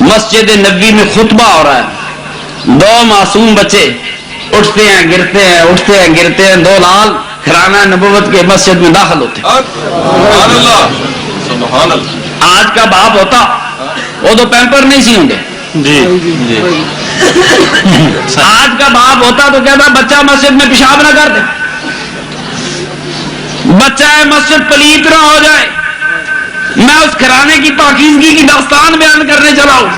مسجد نبوی میں خطبہ ہو رہا ہے، دو معصوم بچے اٹھتے ہیں گرتے ہیں، اٹھتے ہیں گرتے ہیں، دو لال خرانہ نبوت کے مسجد میں داخل ہوتے ہیں۔ آج کا باپ ہوتا وہ تو پیمپر نہیں سی ہوں گے، جی آج کا باپ ہوتا تو کہتا بچہ مسجد میں پیشاب نہ کر دے، بچہ ہے مسجد پلیت نہ ہو جائے، میں اس گھرانے کی پاکیزگی کی داستان بیان کرنے چلا ہوں۔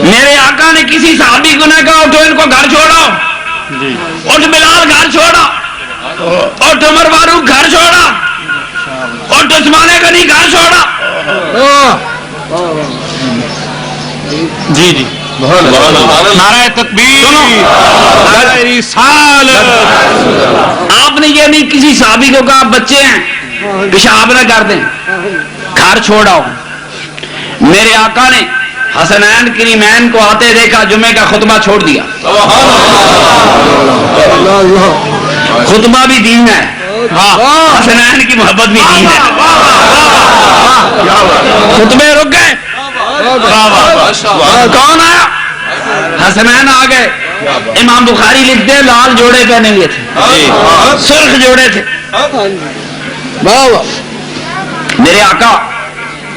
میرے آقا نے کسی صحابی کو نہ کہا اٹھو ان کو گھر چھوڑو، اٹھ بلال گھر چھوڑا، اٹھ عمر فاروق گھر چھوڑا، اٹھ عثمان غنی گھر چھوڑا۔ جی جی، نعرہ تکبیر، نعرہ رسالت۔ آپ نے یہ نہیں کسی صحابی کو کہا بچے ہیں پیشاب نہ کر دیں، گھر چھوڑاؤ۔ میرے آقا نے حسنین کریمین کو آتے دیکھا، جمعے کا خطبہ چھوڑ دیا۔ خطبہ بھی دین ہے، حسنین کی محبت بھی دین ہے۔ خطبے رک گئے، کون آیا؟ حسنین آ گئے۔ امام بخاری لکھتے ہیں لال جوڑے پہنے ہوئے تھے، سرخ جوڑے تھے۔ میرے آقا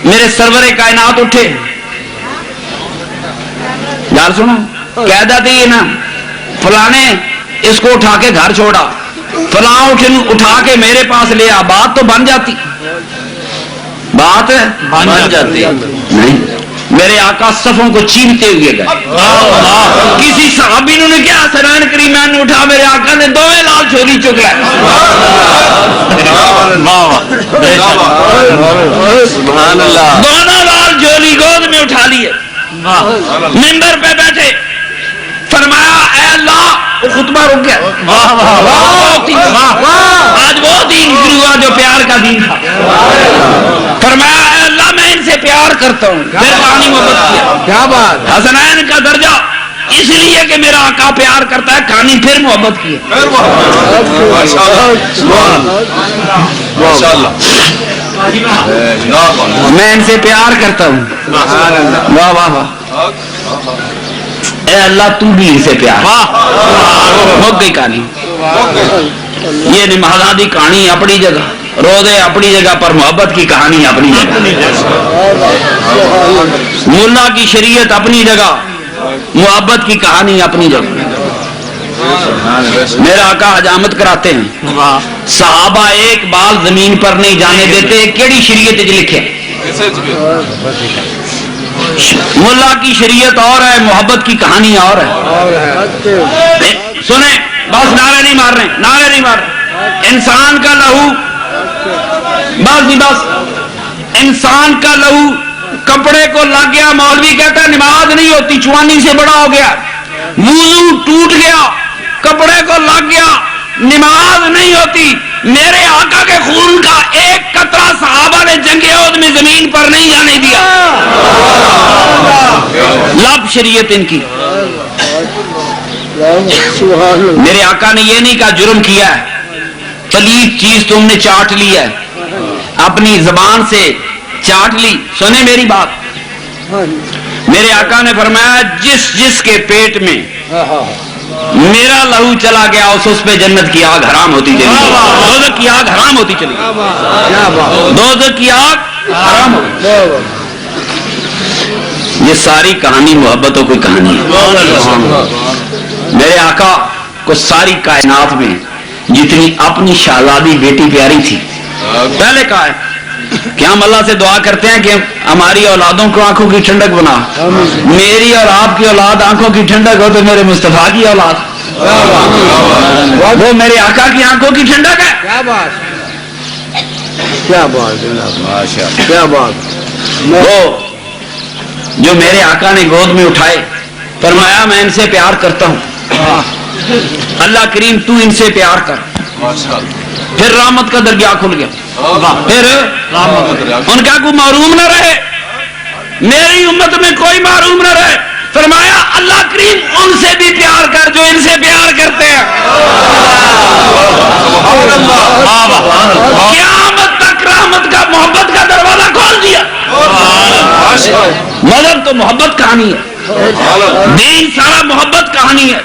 میرے سرور کائنات اٹھے، یار سنو قاعدہ تھی یہ نا، فلانے اس کو اٹھا کے گھر چھوڑا، فلاں اٹھا کے میرے پاس لے آ، بات تو بن جاتی، بات بن جاتی نہیں۔ میرے آقا صفوں کو چیرتے ہوئے گئے۔ کسی صحابی نے کیا حسنین کریمین نے اٹھا، میرے آقا نے دوے لال چولی چک لائے، دونوں لال چولی گود میں اٹھا لیے، منبر پہ بیٹھے، فرمایا اے اللہ، خطبہ رک گیا، آج وہ دین شروع ہوا جو پیار کا دین تھا۔ فرمایا اے اللہ میں ان سے پیار کرتا ہوں، پھر کہانی محبت کیا۔ کیا بات، حسنین کا درجہ اس لیے کہ میرا آقا پیار کرتا ہے، کہانی پھر محبت کی۔ میں ان سے پیار کرتا ہوں، واہ واہ واہ، اے اللہ تو بھی ان سے پیار، ہو گئی کہانی۔ یہ نمازادی کہانی اپنی جگہ، روزے اپنی جگہ، پر محبت کی کہانی اپنی جگہ، ملا کی شریعت اپنی جگہ، محبت کی کہانی اپنی جگہ۔ میرا آقا حجامت کراتے ہیں، صحابہ ایک بال زمین پر نہیں جانے دیتے، کیڑی شریعت لکھے؟ ملا کی شریعت اور ہے، محبت کی کہانی اور ہے۔ سنیں بس، نعرے نہیں مار رہے، نعرے نہیں مار رہے۔ انسان کا لہو، بس بھی بس، انسان کا لہو کپڑے کو لگ گیا، مولوی کہتا ہے نماز نہیں ہوتی، چوانی سے بڑا ہو گیا، وضو ٹوٹ گیا، کپڑے کو لگ گیا، نماز نہیں ہوتی۔ میرے آقا کے خون کا ایک قطرہ صحابہ نے جنگ احد میں زمین پر نہیں جانے دیا، لب شریعت ان کی۔ میرے آقا نے یہ نہیں کہا جرم کیا ہے، پلیت چیز تم نے چاٹ لی ہے، اپنی زبان سے چاٹ لی۔ سنیں میری بات، میرے آقا نے فرمایا جس جس کے پیٹ میں میرا لہو چلا گیا اس پہ جنت کی آگ حرام ہوتی چلی گئی، دوزخ کی آگ حرام ہوتی چلی گئی، دوزخ کی آگ حرام ہوتی۔ یہ ساری کہانی محبتوں کی کہانی ہے۔ میرے آقا کو ساری کائنات میں جتنی اپنی شہزادی بیٹی پیاری تھی. پہلے کہا ہے کہ ہم اللہ سے دعا کرتے ہیں کہ ہماری اولادوں کو آنکھوں کی ٹھنڈک بنا. میری اور آپ کی اولاد آنکھوں کی ٹھنڈک ہو تو میرے مصطفیٰ کی اولاد وہ میرے آقا کی آنکھوں کی ٹھنڈک ہے. کیا بات کیا بات کیا بات. وہ جو میرے آقا نے گود میں اٹھائے فرمایا میں ان سے پیار کرتا ہوں. اللہ کریم تو ان سے پیار کر. پھر رحمت کا دریا کھل گیا. پھر ان کا کوئی محروم نہ رہے, میری امت میں کوئی محروم نہ رہے. فرمایا اللہ کریم ان سے بھی پیار کر جو ان سے پیار کرتے ہیں. قیامت تک رحمت کا محبت کا دروازہ کھول دیا. مذہب تو محبت کہانی ہے, دین سارا محبت کہانی ہے.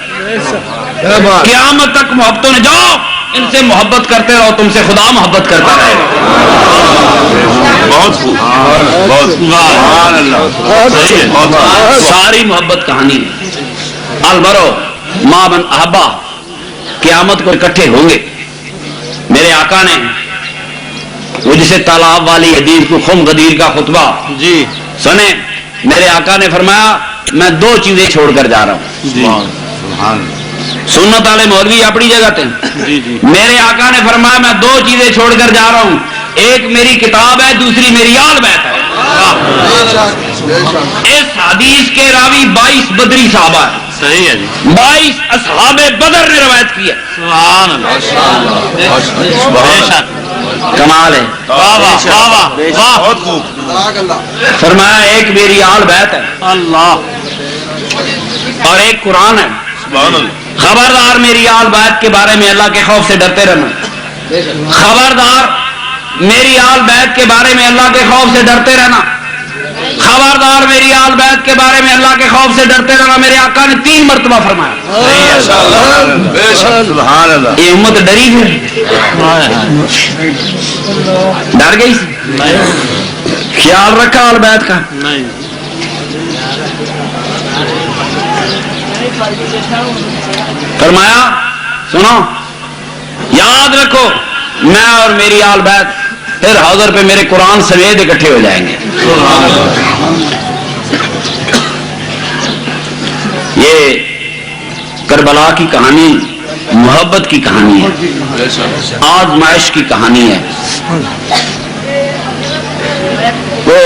قیامت تک محبتوں نے جاؤ ان سے محبت کرتے رہو, تم سے خدا محبت کرتا رہے. ساری محبت کہانی ہے. البرو ماں بن احبا قیامت کو اکٹھے ہوں گے. میرے آقا نے وہ جسے تالاب والی حدیث کو خم غدیر کا خطبہ جی سنے, میرے آقا نے فرمایا میں دو چیزیں چھوڑ کر جا رہا ہوں. سنت والے مولوی اپنی جگہ تھے. میرے آقا نے فرمایا میں دو چیزیں چھوڑ کر جا رہا ہوں, ایک میری کتاب ہے, دوسری میری آل بیت ہے. اس حدیث کے راوی 22 بدری صحابہ ہیں. صحیح ہے جی. 22 اصحاب بدر نے روایت کی ہے. سبحان اللہ. کمال ہے. بہت خوب. فرمایا ایک میری آل بیت ہے اللہ اور ایک قرآن ہے. خبردار میری آل بیت کے بارے میں اللہ کے خوف سے ڈرتے رہنا. خبردار میری آل بیت کے بارے میں اللہ کے خوف سے ڈرتے رہنا. خبردار میری آل بیت کے بارے میں اللہ کے خوف سے ڈرتے رہنا. میرے آقا نے 3 مرتبہ فرمایا. یہ امت ڈری ہے, ڈر گئی, خیال رکھا آل بیت کا. نہیں فرمایا سنو یاد رکھو میں اور میری آل بیت پھر حوضر پہ میرے قرآن سمیت اکٹھے ہو جائیں گے. یہ کربلا کی کہانی محبت کی کہانی ہے, آزمائش کی کہانی ہے. وہ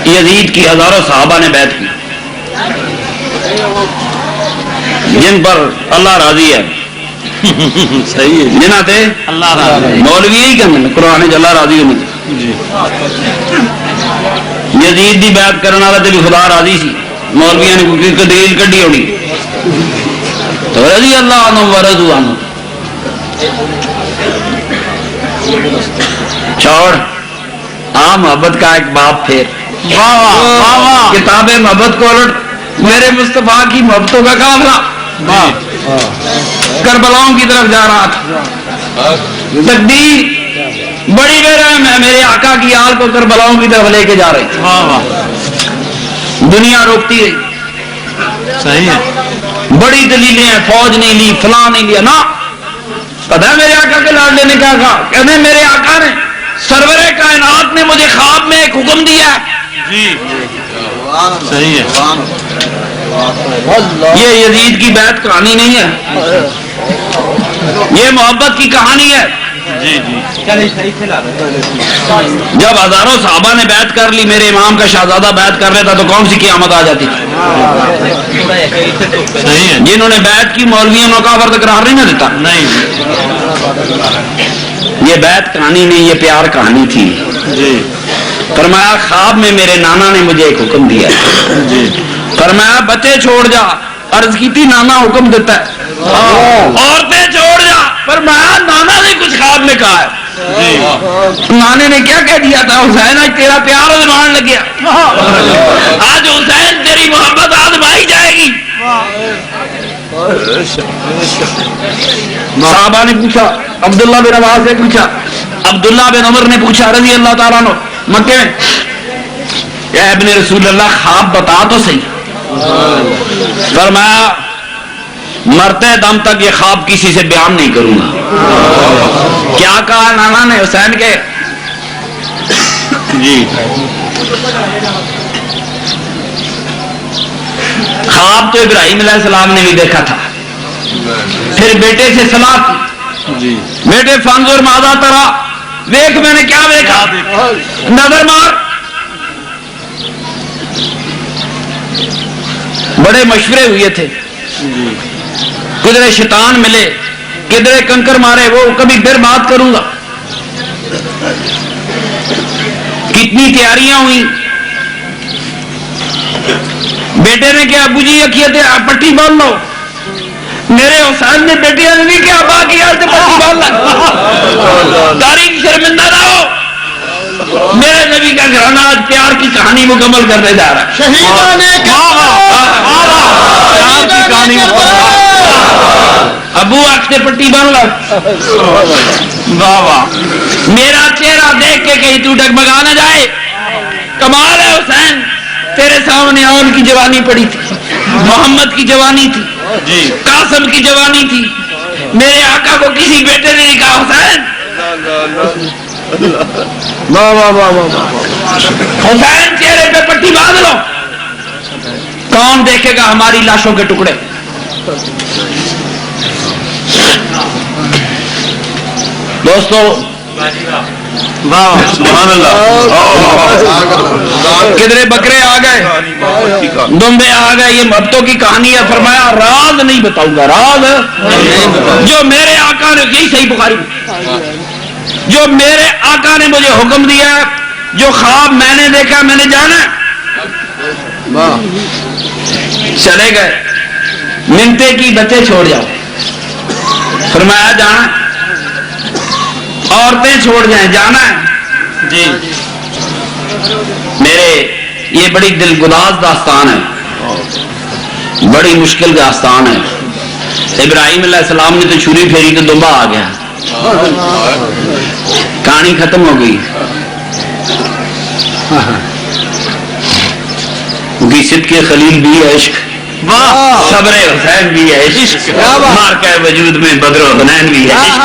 یزید کی ہزاروں صحابہ نے بیعت کی جن پر اللہ راضی ہے. صحیح ہے. جنہ تھے اللہ راضی. مولوی ہی کہتے ہیں قرآن اللہ راضی ہونے. یزید دی بیعت کرنے والا بھی خدا راضی سی, مولویاں نے کوئی دلیل کڈی ہونی تو رضی اللہ عنہ ورضوا عنہ. چھوڑ آ محبت کا ایک باب پھر کتاب محبت کو الٹ میرے مصطفیٰ کی محبتوں کا قافلہ کربلاؤں کی طرف جا رہا تھا. تقدیر بڑی بےرحم ہے, میرے آقا کی آل کو کربلاؤں کی طرف لے کے جا رہی تھی. دنیا روکتی رہی. صحیح ہے. بڑی دلیلیں ہیں, فوج نہیں لی, فلاں نہیں لیا نا. پتہ ہے میرے آقا کے لاڈلے نے کیا کہا, کہتے ہیں میرے آقا نے سرور کائنات نے مجھے خواب میں ایک حکم دیا ہے. جی صحیح ہے. یہ یزید کی بیعت کہانی نہیں ہے, یہ محبت کی کہانی ہے. جی جی جب ہزاروں صحابہ نے بیعت کر لی, میرے امام کا شہزادہ بیعت کر لیتا تو کون سی قیامت آ جاتی. صحیح ہے. جنہوں نے بیعت کی مولویوں نے کافر قرار نہیں نہ دیتا. نہیں یہ بیعت کہانی نہیں, یہ پیار کہانی تھی. جی فرمایا خواب میں میرے نانا نے مجھے ایک حکم دیا. جی فرمایا بچے چھوڑ جا, عرض کی تھی نانا حکم دیتا ہے. عورتیں چھوڑ جا, فرمایا نانا نے کچھ خواب میں کہا ہے. نانے نے کیا کہہ دیا تھا, حسین آج تیرا پیار آزمان لگ گیا, آج حسین تیری محبت آزمائی جائے گی. صحابہ نے پوچھا, عبداللہ بن عباس نے پوچھا, عبداللہ بن عمر نے پوچھا رضی اللہ تعالیٰ عنہ مکے میں, یا ابن رسول اللہ خواب بتا تو صحیح. فرمایا مرتے دم تک یہ خواب کسی سے بیان نہیں کروں گا. کیا کہا نانا نے حسین کے؟ جی خواب تو ابراہیم علیہ السلام نے بھی دیکھا تھا. پھر بیٹے سے صلاح کی. جی بیٹے فانظر ماذا ترا، دیکھ میں نے کیا دیکھا، نظر مار. بڑے مشورے ہوئے تھے، کدھر شیطان ملے کدھر کنکر مارے، وہ کبھی پھر بات کروں گا. کتنی تیاریاں ہوئی. بیٹے نے کیا، ابو جی اکیے پٹی باندھ لو. میرے حسین نے بیٹیاں نے نہیں کیا، ابا کی حالت پٹی باندھ لو، تاریخ شرمندہ نہ ہو. میرے نبی کا گھرانہ آج پیار کی کہانی مکمل کرنے جا رہا ہے. شہیدان کہانی ابو آنکھ سے پٹی باندھ لو. واہ واہ میرا چہرہ دیکھ کے کہیں تو ڈگمگا نہ جائے. کمال ہے حسین، تیرے سامنے اون کی جوانی پڑی تھی، محمد کی جوانی تھی، جی قاسم کی جوانی تھی. میرے آقا کو کسی بیٹے نے نہیں کہا حسین واہ واہ واہ واہ. حسین چہرے پہ پٹی باندھ لو. کون دیکھے گا ہماری لاشوں کے ٹکڑے؟ دوستو واہ سبحان اللہ. کدھرے بکرے آ گئے، دمبے آ گئے. یہ محبتوں کی کہانی ہے. فرمایا راز نہیں بتاؤں گا، راز جو میرے آقا نے، یہی صحیح بخاری میں، جو میرے آقا نے مجھے حکم دیا ہے، جو خواب میں نے دیکھا میں نے جانا. چلے گئے، منتے کی بچے چھوڑ جاؤ. فرمایا جانا، عورتیں چھوڑ جائیں، جانا ہے. جی میرے یہ بڑی دلگداز داستان ہے، بڑی مشکل داستان ہے. ابراہیم علیہ السلام نے تو چھری پھیری تو دمبا آ گیا، کہانی ختم ہو گئی. صدق کے خلیل بھی ہے عشق، صبر حسین بھی ہے عشق، مار کے وجود میں بدر و حنین بھی ہے عشق.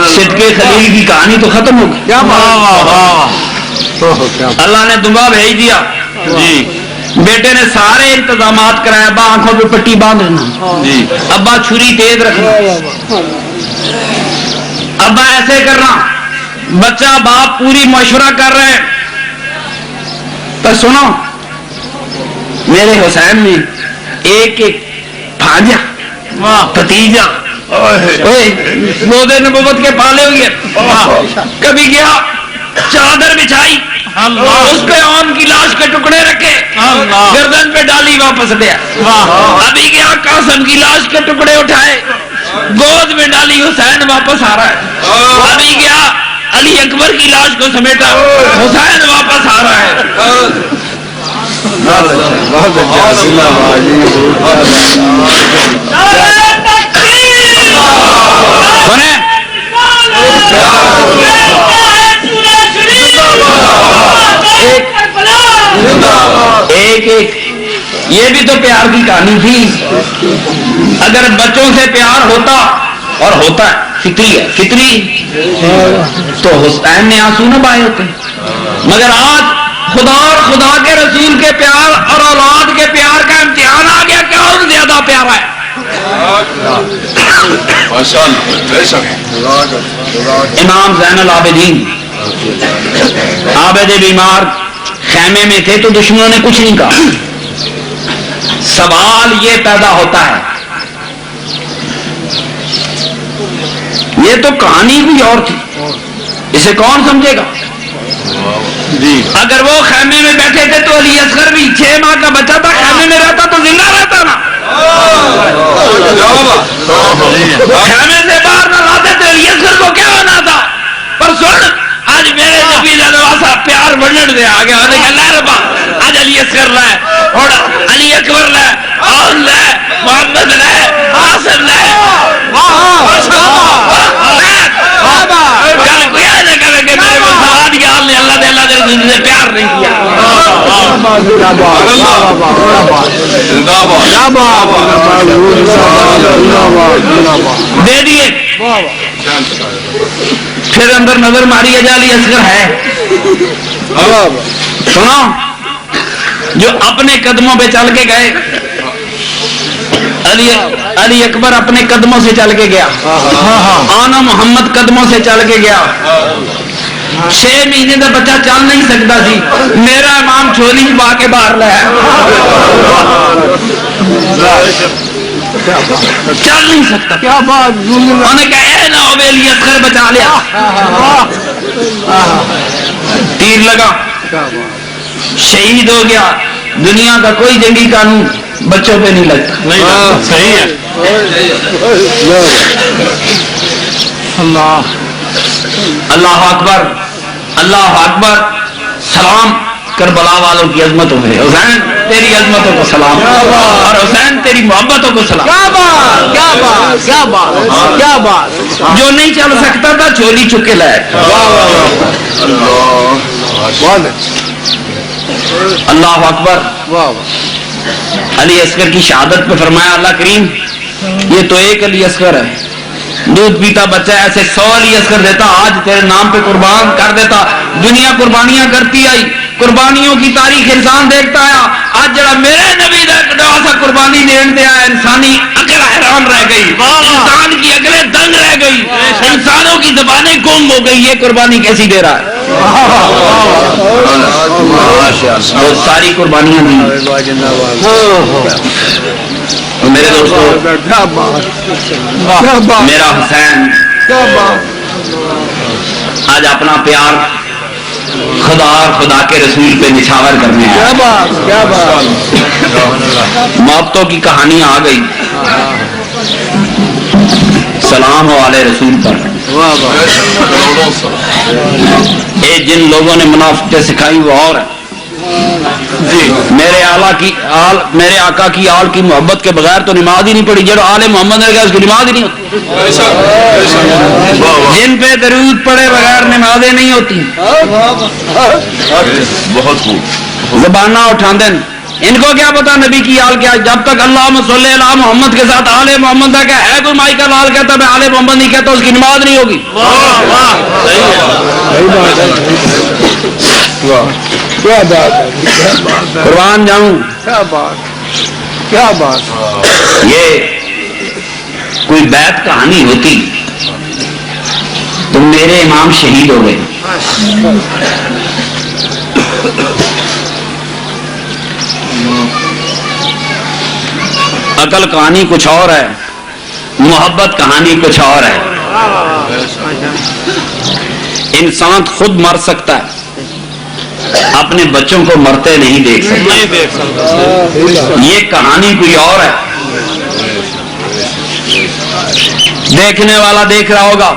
صدق کے خلیل کی کہانی تو ختم ہو گئی. اللہ نے دمبا بھیج دیا. جی بیٹے نے سارے انتظامات کرائے. ابا آنکھوں پہ پٹی باندھ رہنا، جی ابا چھری تیز رکھنا، ابا ایسے کرنا. بچہ باپ پوری مشورہ کر رہے ہیں. تو سنو، میرے حسین نے ایک ایک بھانجا بھتیجا روزے نبوت کے پالے ہوئے، کبھی گیا چادر بچھائی، اس پہ اون کی لاش کے ٹکڑے رکھے، گردن پہ ڈالی، واپس گیا. ابھی گیا قاسم کی لاش کے ٹکڑے اٹھائے، گود میں ڈالی، حسین واپس آ رہا ہے. ابھی گیا علی اکبر کی لاش کو سمیٹا، حسین واپس آ رہا ہے. ایک ایک یہ بھی تو پیار کی کہانی تھی. اگر بچوں سے پیار ہوتا، اور ہوتا ہے، فطری ہے، فطری، تو حسین نے آنسو نہ بہائے ہوتے. مگر آج خدا اور خدا کے رسول کے پیار اور اولاد کے پیار کا امتحان آ گیا، کون زیادہ پیارا ہے. امام زین العابدین عابد بیمار خیمے میں تھے تو دشمنوں نے کچھ نہیں کہا. سوال یہ پیدا ہوتا ہے، یہ تو کہانی کوئی اور تھی، اسے کون سمجھے گا؟ جی اگر وہ خیمے میں بیٹھے تھے تو علی اصغر بھی 6 ماہ کا بچہ تھا، خیمے میں رہتا تو زندہ رہتا نا. خیمے سے باہر نہ لاتے تو علی اصغر کو کیا ہونا تھا؟ پر سن، آج میرے نبی نواسا پیار بڑھنے دے آگے آنے کا لہ ربا. آج علی اصغر لے اور علی اکبر لے اور لے محمد لے حاصل لے. کل کوئی ایسا کرے کہ میرے مسلمان کی حال نے اللہ دے پیار نہیں کیا. دے دیے. پھر اندر نظر ماری علی اصغر ہے. سنو جو اپنے قدموں پہ چل کے گئے. علی اکبر اپنے قدموں سے چل کے گیا. آنا محمد قدموں سے چل کے گیا. 6 مہینے کا بچہ چل نہیں سکتا سی. میرا امام چھولی پا کے باہر لایا. چل نہیں سکتا. کیا بات. انہوں نے کہا اے نہ ہوے علی اصغر بچا لیا. تیر لگا شہید ہو گیا. دنیا کا کوئی جنگی قانون بچوں پہ نہیں لگتا. صحیح ہے. اللہ اکبر اللہ اکبر. سلام کربلا والوں کی عظمتوں پہ. حسین تیری عظمتوں کو سلام اور حسین تیری محبتوں کو سلام. کیا بات کیا بات کیا بات کیا بات. جو نہیں چل سکتا تھا چولی چک کے لائے. اللہ اکبر. علی اصغر کی شہادت پہ فرمایا اللہ کریم یہ تو ایک علی اصغر ہے. دودھ پیتا بچہ ایسے 100 علی اصغر دیتا. آج تیرے نام پہ قربان کر دیتا. دنیا قربانیاں کرتی آئی. قربانیوں کی تاریخ انسان دیکھتا آیا. آج جڑا میرے نبی دا سا قربانی دین دیا انسانی عقل حیران رہ گئی. انسان کی عقلیں دنگ رہ گئی. انسانوں کی زبانیں گم ہو گئی. یہ قربانی کیسی دے رہا ہے. بہت ساری قربانیاں دی. میرے دوستو میرا حسین آج اپنا پیار خدا اور خدا کے رسول پہ نچھاور کرنے ہیں. محبتوں کی کہانی آ گئی. سلام ہو آلے رسول پر. جن لوگوں نے منافقتیں سکھائی وہ اور میرے آقا کی آل کی محبت کے بغیر تو نماز ہی نہیں پڑی. جو آل محمد نے کہا اس کی نماز ہی نہیں ہوتی. جن پہ درود پڑے بغیر نمازیں نہیں ہوتی. بہت زبانہ اٹھا دیں. ان کو کیا پتا نبی کی آل کیا. جب تک اللہم صلی علی محمد کے ساتھ آل محمد کا کیا ہے. کوئی مائی کا لال کہتا میں آل محمد نہیں کہتا اس کی نماز نہیں ہوگی. قربان جاؤں. کیا بات. یہ کوئی بیت کہانی ہوتی تو میرے امام شہید ہو گئے. عقل کہانی کچھ اور ہے. محبت کہانی کچھ اور ہے. انسان خود مر سکتا ہے اپنے بچوں کو مرتے نہیں دیکھ سکتا. یہ کہانی کوئی اور ہے. دیکھنے والا دیکھ رہا ہوگا.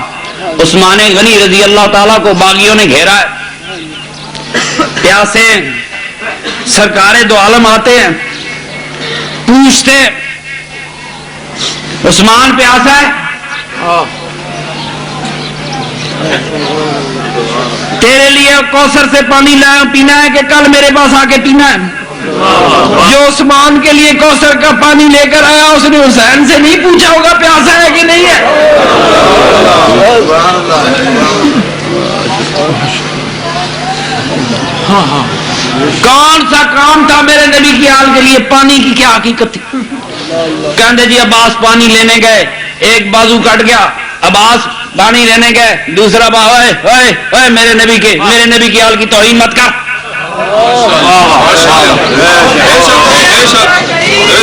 عثمان غنی رضی اللہ تعالیٰ کو باغیوں نے گھیرا ہے. پیاسے سرکار دو عالم آتے ہیں پوچھتے عثمان پیاسا ہے تیرے لیے کوثر سے پانی لایا پینا ہے کہ کل میرے پاس آ کے پینا ہے. جو عثمان کے لیے کوثر کا پانی لے کر آیا اس نے حسین سے نہیں پوچھا ہوگا پیاسا ہے کہ نہیں ہے. کون سا کام تھا میرے نبی کی آل کے لیے. پانی کی کیا حقیقت تھی. کہتے جی عباس پانی لینے گئے. ایک بازو کٹ گیا. عباس پانی لینے گئے. دوسرا میرے نبی کی آل کی توہین مت کر.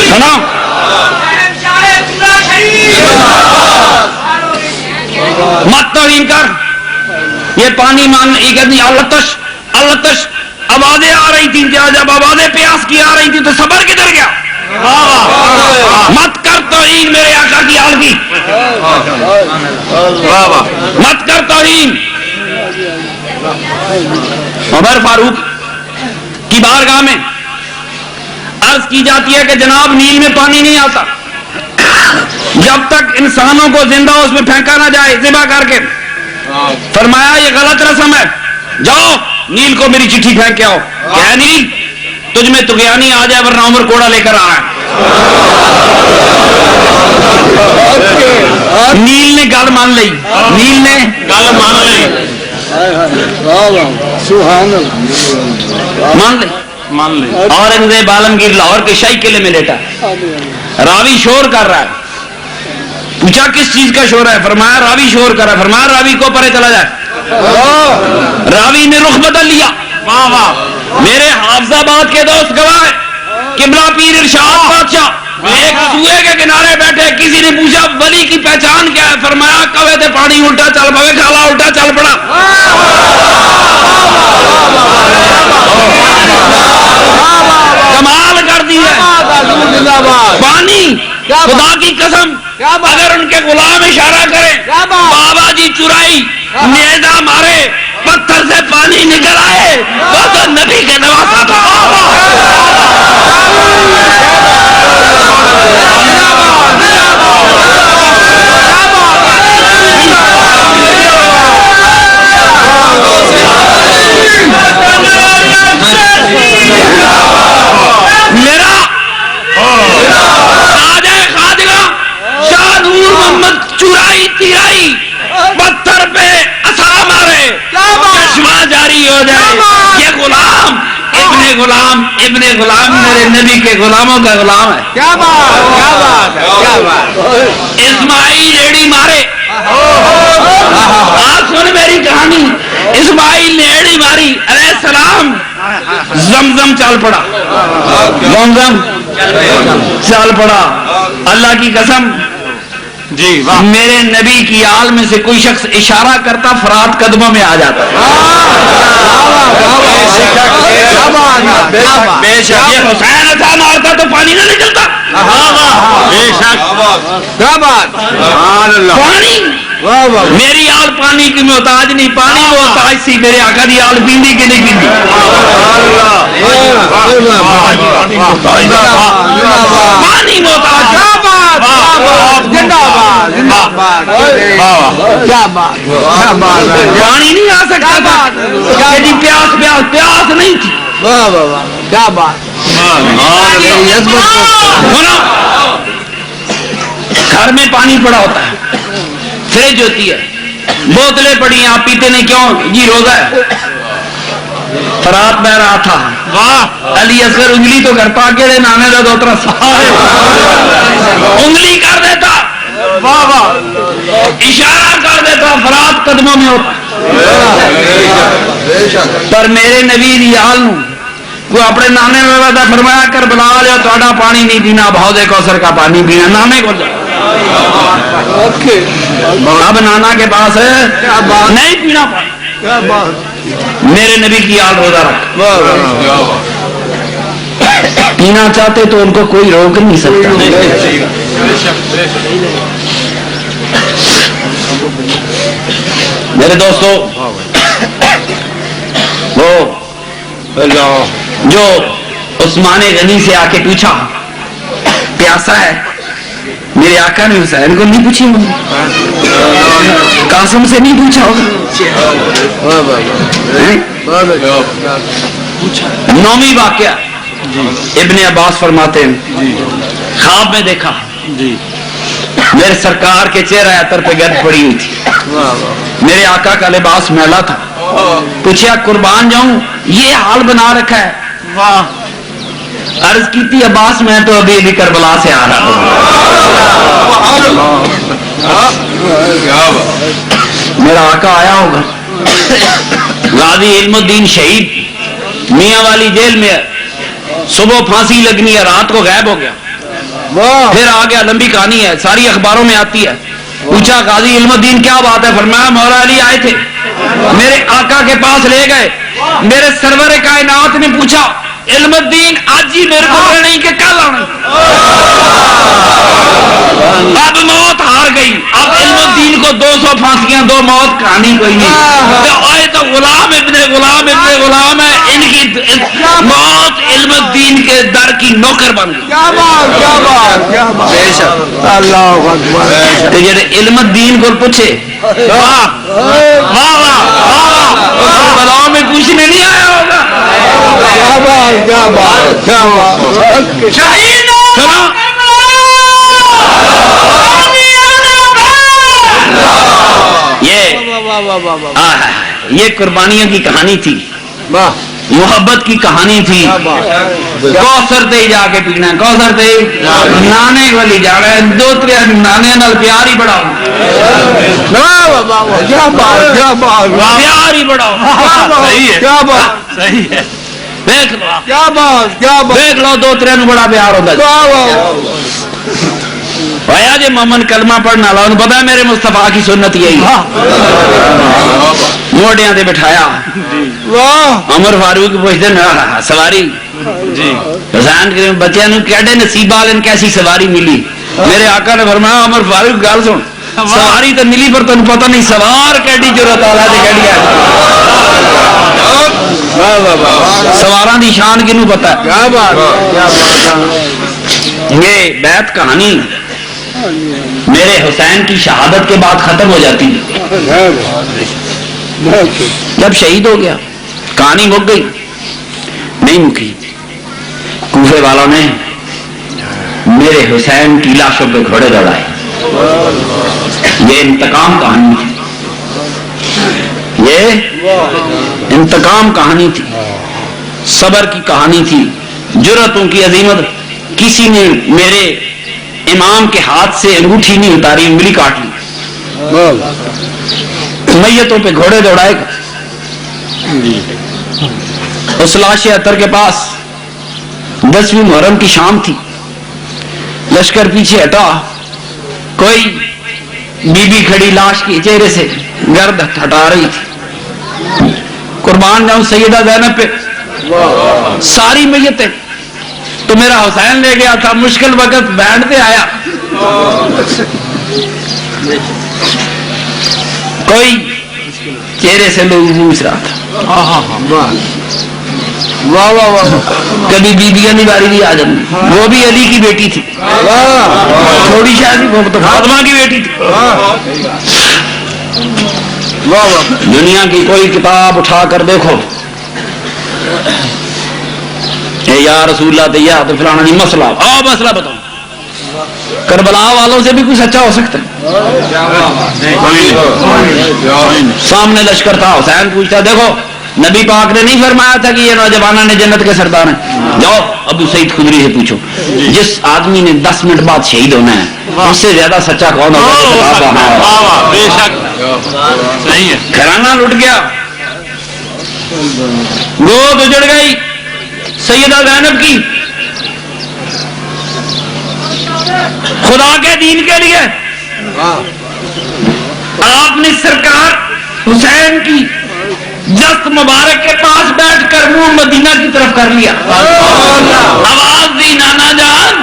سنو مت توہین کر. یہ پانی مان التش آوازیں آ رہی تھی. جب آوازیں پیاس کی آ رہی تھی تو صبر کدھر گیا. مت کر توہین میرے آقا کی آل کی. مت کر توہین. عمر فاروق کی بارگاہ میں عرض کی جاتی ہے کہ جناب نیل میں پانی نہیں آتا جب تک انسانوں کو زندہ اس میں پھینکا نہ جائے ذبح کر کے. فرمایا یہ غلط رسم ہے. جاؤ نیل کو میری چٹھی پھینک کے آؤ. کیا نیل تجھ میں تغیانی آ جائے ورنہ عمر کوڑا لے کر آ رہا ہے. نیل نے گل مان لی, نیل نے گل مان لی, مان لی. اورنگزیب عالمگیر لاہور کے شاہی قلعے میں لیٹا, راوی شور کر رہا ہے. پوچھا کس چیز کا شور ہے؟ فرمایا راوی شور کر رہا ہے. فرمایا راوی کو پرے چلا جائے. راوی نے رخ بدل لیا. واہ واہ, میرے حافظ آباد کے دوست گواہ ہیں, قبلہ پیر ارشاد بادشاہ ایک سوئے کے کنارے بیٹھے, کسی نے پوچھا ولی کی پہچان کیا ہے؟ فرمایا کوے تے پانی الٹا چل پوے, کھالا الٹا چل پڑا. کمال کر دی ہے. پانی خدا کی قسم اگر ان کے غلام اشارہ کرے بابا جی چرائی نیزہ مارے پتھر سے پانی نکل آئے وہ تو نبی کے نواسا تھا. میرا راجہ خواجہ شاہ نور محمد چرائی تیرائی پتھر پہ اصا مارے چشمہ جاری ہو جائے. یہ غلام ابن غلام میرے نبی کے غلاموں کا غلام ہے. کیا بات, کیا بات ہے, کیا بات. اسماعیل ایڑی مارے, آپ سن میری کہانی. اسماعیل نے ایڑی ماری علیہ السلام, زمزم چل پڑا, زمزم چل پڑا. اللہ کی قسم جی میرے نبی کی آل میں سے کوئی شخص اشارہ کرتا فرات قدموں میں آ جاتا. بے شک, یہ حسین اچھا مارتا تو پانی نہ نکلتا. بے شک, کیا بات. پانی میری آل پانی کی محتاج نہیں, پانی محتاج سی. میرے آقا دی آل پیندی کہ نہیں پیندی؟ پانی محتاج. کیا بات, کیا بات. پانی نہیں آ سکتا تھا کہ پیاس پیاس پیاس نہیں تھی. واہ واہ واہ, کیا بات. گھر میں پانی پڑا ہوتا ہے, فریج ہوتی ہے, بوتلیں پڑی ہیں, آپ پیتے نہیں کیوں؟ جی روزہ ہے. فرات بہ رہا تھا, واہ, علی اصغر انگلی تو گھر پا کے نانے کا دوترا انگلی کر دیتا, واہ واہ, اشارہ کر دیتا, فرات قدموں میں ہوتا. پر میرے نبی دی آل نو وہ اپنے نانے میں وعدہ فرمایا کر بلا لیا تھوڑا پانی نہیں پینا, بہودے کوثر کا پانی پینا. نانے کو اب نانا کے پاس ہے نہیں پینا پانی. میرے نبی کی آل روزہ رکھ, پینا چاہتے تو ان کو کوئی روک نہیں سکتا. میرے دوستو, وہ جو عثمان غنی سے آ کے پوچھا پیاسا ہے, میرے آقا نے حسین کو نہیں پوچھی ہوگی, قاسم سے نہیں پوچھا ہوگا. نومی واقعہ ابن عباس فرماتے ہیں خواب میں دیکھا میرے سرکار کے چہرہ عطر پہ گرد پڑی ہوئی تھی, میرے آقا کا لباس میلا تھا. پوچھا قربان جاؤں یہ حال بنا رکھا ہے؟ عرض کی تھی عباس میں تو ابھی ابھی کربلا سے آ رہا ہوں. میرا آقا آیا ہوگا, غازی علم الدین شہید میاں والی جیل میں, صبح پھانسی لگنی ہے, رات کو غائب ہو گیا, پھر آ گیا. لمبی کہانی ہے, ساری اخباروں میں آتی ہے. پوچھا غازی علم الدین کیا بات ہے؟ فرمایا مولا علی آئے تھے, میرے آقا کے پاس لے گئے. میرے سرور کائنات نے پوچھا علم الدین آج ہی میرے کو نہیں کہ کل آنا. اب موت ہار گئی, اب علم الدین کو 200 پھانسیاں, 2 موت, کہانی کوئی نہیں. آئے تو غلام ابن غلام ہے, ان کی موت علم الدین کے در کی نوکر بن گئی. کیا بات, کیا بات, کیا بات. بے شک, اللہ اکبر. جڑے علم الدین کو پوچھے واہ واہ واہ, بلاؤں میں پوچھنے نہیں آیا ہوگا. کیا بات کیا بات شہید یہ قربانیوں کی کہانی تھی، محبت کی کہانی تھی. کوثر تے جا کے پینا، کوثر تے نانے والی جا رہا ہے، دو ترے نانے نال پیار ہی بڑھاؤ، کیا بات کیا بات پیار ہی بڑھاؤ. صحیح ہے، کیا بات صحیح ہے. دیکھ لو کیا بات کیا بات دیکھ لو، دو ترے نو بڑا پیار ہوتا ہے. بھایا جی مومن کلمہ پڑھنے والا انہوں پتا ہے میرے مصطفیٰ کی سنت یہی ہے. موڈیاں تے بٹھایا، واہ عمر فاروق پوچھتے ہیں سواری جی حسین کے بچے کیڈے نصیب والے کیسی سواری ملی. میرے آقا نے فرمایا عمر فاروق گل سن، سواری تو ملی پر تمہیں پتہ نہیں سوار کیڈی ضرورت والا سواراں دی شان کنوں پتہ ہے. کیا بات کیا بات یہ بیعت کہانی میرے حسین کی شہادت کے بعد ختم ہو جاتی ہے. جب شہید ہو گیا کہانی مک گئی؟ نہیں مکی. کوفے والوں نے میرے حسین کی لاشوں پہ گھوڑے دوڑائے. یہ انتقام کہانی تھی، یہ انتقام کہانی تھی، صبر کی کہانی تھی، جرأتوں کی عظیمت. کسی نے میرے امام کے ہاتھ سے انگوٹھی نہیں اتاری، انگلی کاٹ لی. میتوں پہ گھوڑے دوڑائے گا. اس لاش عطر کے پاس 10ویں محرم کی شام تھی، لشکر پیچھے ہٹا، کوئی بی بی کھڑی لاش کے چہرے سے گرد ہٹا رہی تھی. قربان جاؤں سیدہ زینب پہ ساری میتیں. تو میرا حسین لے گیا تھا، مشکل وقت بینڈ پہ آیا، کوئی چہرے سے لوگ پوچھ رہا تھا. واہ واہ واہ کبھی بیبیاں کی باری بھی آ جاتی. وہ بھی علی کی بیٹی تھی، تھوڑی شاید فاطمہ کی بیٹی تھی. دنیا کی کوئی کتاب اٹھا کر دیکھو، اے یا رسول اللہ تے یا تو فلانا نہیں مسئلہ مسئلہ بتاؤ. کربلا والوں سے بھی کچھ اچھا ہو سکتا ہے؟ سامنے لشکر تھا، حسین پوچھتا دیکھو نبی پاک نے نہیں فرمایا تھا کہ یہ نوجوانوں نے جنت کے سردار ہیں؟ جاؤ ابو سعید خدری سے پوچھو. جس آدمی نے 10 منٹ بعد شہید ہونا ہے اس سے زیادہ سچا کون ہوگا؟ بے شک صحیح ہے. گھرانہ لٹ گیا، گود اجڑ گئی سیدہ زینب کی. خدا کے دین کے لیے آپ نے سرکار حسین کی جست مبارک کے پاس بیٹھ کر منہ مدینہ کی طرف کر لیا. آواز دی نانا جان.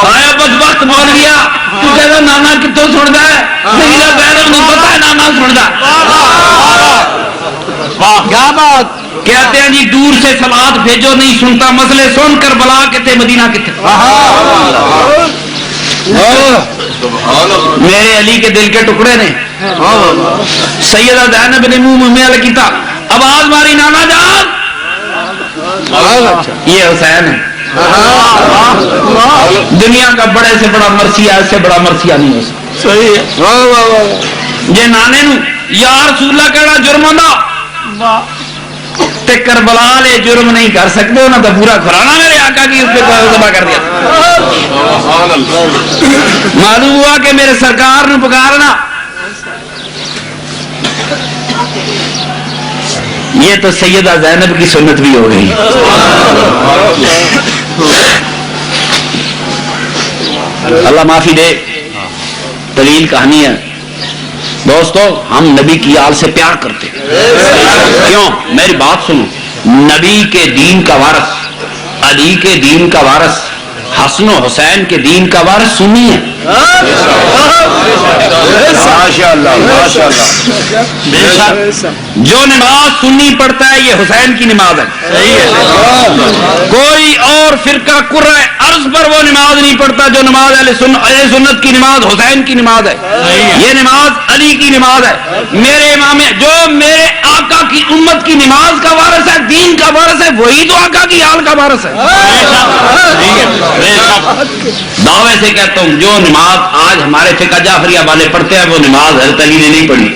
آیا بدبخت بول گیا تو کہتا نانا کتوں سنتا ہے؟ سیدہ زینب نہیں پتا ہے نانا سنتا. کیا بات کہتے ہیں جی دور سے سلاد بھیجو نہیں سنتا، مسئلے سن کر بلا کتے مدینہ کتے. میرے علی کے دل کے ٹکڑے نے سیدہ زینب نے منہ میں کیتا، آواز ماری نانا جان. یہ حسین ہے. دنیا کا بڑے سے بڑا مرثیہ اس سے بڑا مرثیہ نہیں ہو سکتا. صحیح ہے. جے نانے نو یا رسول اللہ کہنا جرم ہوتا تے کربلا لے جرم نہیں کر سکتے، انہوں نے پورا گھرانہ میرے آقا کی اس پہ ذبح کر دیا. معلوم ہوا کہ میرے سرکار نے پکارنا. یہ تو سیدہ زینب کی سنت بھی ہو گئی. اللہ معافی دے، طویل کہانی ہے دوستو. ہم نبی کی آل سے پیار کرتے کیوں؟ میری بات سنو، نبی کے دین کا وارث، علی کے دین کا وارث، حسن و حسین کے دین کا وارث سنی ہے. ماشاءاللہ ماشاءاللہ. بے شک جو نماز سنی پڑھتا ہے یہ حسین کی نماز ہے. صحیح ہے. کوئی اور فرقہ قرہ ارض پر وہ نماز نہیں پڑھتا جو نماز اہل سنت کی نماز حسین کی نماز ہے. یہ نماز علی کی نماز ہے. میرے امام جو میرے آقا کی امت کی نماز کا وارث ہے, دین کا وارث ہے, وہی تو آقا کی آل کا وارث ہے. دعوے سے کہتا ہوں جو نماز آج ہمارے فقہ جعفریہ والے پڑھتے ہیں وہ نماز حضرت علی نے نہیں پڑھی.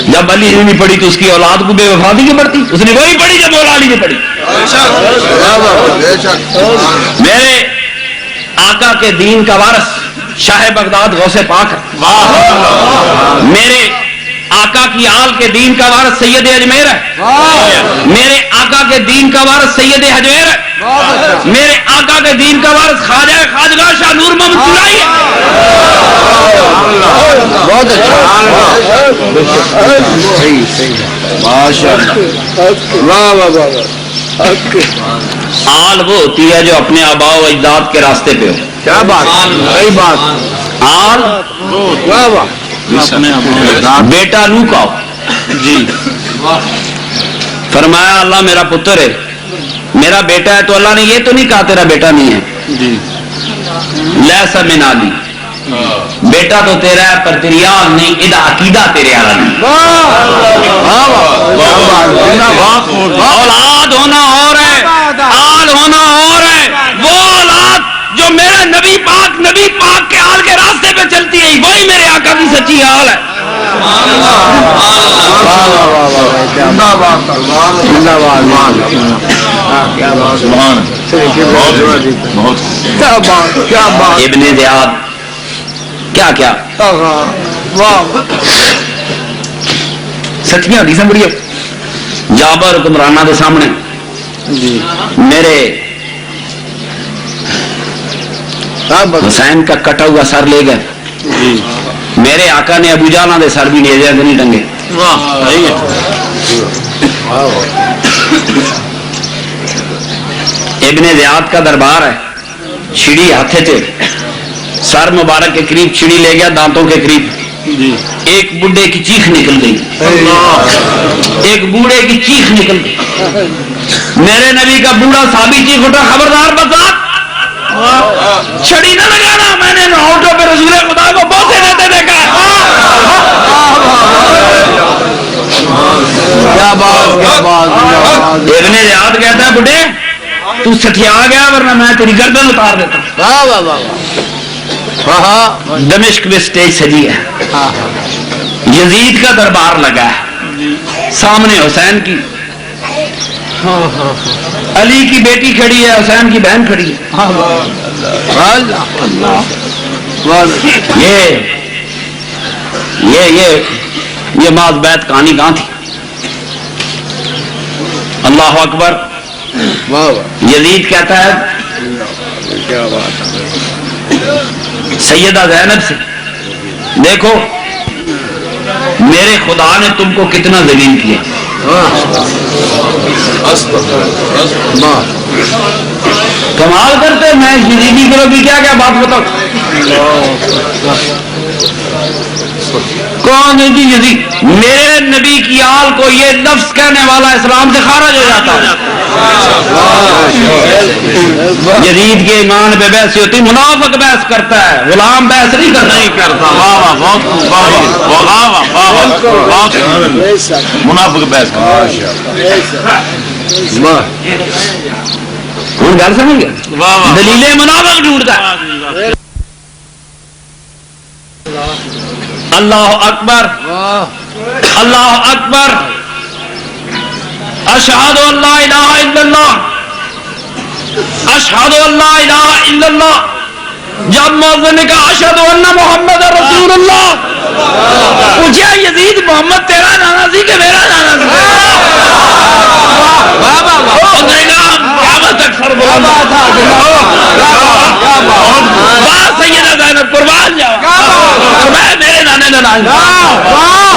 جب علی نے نہیں پڑھی تو اس کی اولاد کو بے وفادی کی پڑتی, اس نے وہی پڑھی جب مولا علی نے پڑھی. میرے آقا کے دین کا وارث شاہ بغداد غوث پاک ہے. میرے آقا کی آل کے دین کا وارث سید اجمیر ہے. میرے آقا کے دین کا وارث سید حجویر ہے. میرے آقا کے دین کا وارث خواجہ خواجگاہ شاہ نور محمد چلائی ہے. بہت اچھا. آل وہ ہوتی ہے جو اپنے آباء و اجداد کے راستے پہ ہو. کیا بات, صحیح بات. آل واہ واہ. بیٹا نو کا ہو. جی فرمایا اللہ میرا پتر ہے, میرا بیٹا ہے, تو اللہ نے یہ تو نہیں کہا تیرا بیٹا نہیں ہے. جی لیسا من علی, بیٹا تو تیرا ہے پر تیری آل نہیں, ادا عقیدہ تیرے آل نہیں. اولاد ہونا اور ہے, آل ہونا اور ہے. وہ اولاد جو میرے نبی پاک کے آل کے راستے پہ چلتی ہے وہی میرے آقا کی سچی آل ہے. ابن زیاد کیا کیا سچیاں حدیثاں بڑی جابر حکمرانہ کے سامنے میرے حسین کا کٹا ہوا سر لے گئے. میرے آقا نے ابو جہل دے سر بھی نیزے سے نہیں ٹنگے. ابن زیاد کا دربار ہے, چھڑی ہاتھے سے سر مبارک کے قریب چھڑی لے گیا, دانتوں کے قریب ایک بوڑھے کی چیخ نکل گئی. ایک بوڑھے کی چیخ نکل گئی. میرے نبی کا بوڑھا صحابی چیخ اٹھا, خبردار بتا چھڑی نہ لگانا, میں نے ہونٹوں پہ رسول خدا کو بوسے دیتے دیکھا. ابن زیاد کہتا ہے بڈھے تو سٹھیا گیا ورنہ میں تیری گردن اتار دیتا. دمشق میں سٹیج سجی ہے, یزید کا دربار لگا ہے, سامنے حسین کی علی کی بیٹی کھڑی ہے, حسین کی بہن کھڑی ہے. یہ ماذ بیت کہانی کہاں تھی؟ اللہ اکبر. یزید کہتا ہے سیدہ زینب سے, دیکھو میرے خدا نے تم کو کتنا ذلیل کیا. کمال کرتے, میں یزیدی کرو بھی کیا کیا بات بتاؤ. کون ہے جی یزید؟ میرے نبی کی آل کو یہ لفظ کہنے والا اسلام سے خارج ہو جاتا ہے. یزید کے ایمان پہ بحث ہوتی, منافق بحث کرتا ہے, غلام بحث نہیں کرتا. منافق بحث ہوں گل سمجھ گیا, دلیلیں منافق ڈھونڈتا ہے. اللہ اکبر, اللہ اکبر, اشہد ان لا الہ الا اللہ, اشہد ان لا الہ الا اللہ. جب مؤذن نے کہا اشہد ان محمد رسول اللہ, پوچھا یزید محمد تیرا نانا سی کہ میرا نانا سی؟ قیامت تک سر بلند سیدہ زینب قربان جاؤ, میں میرے نانے کا نام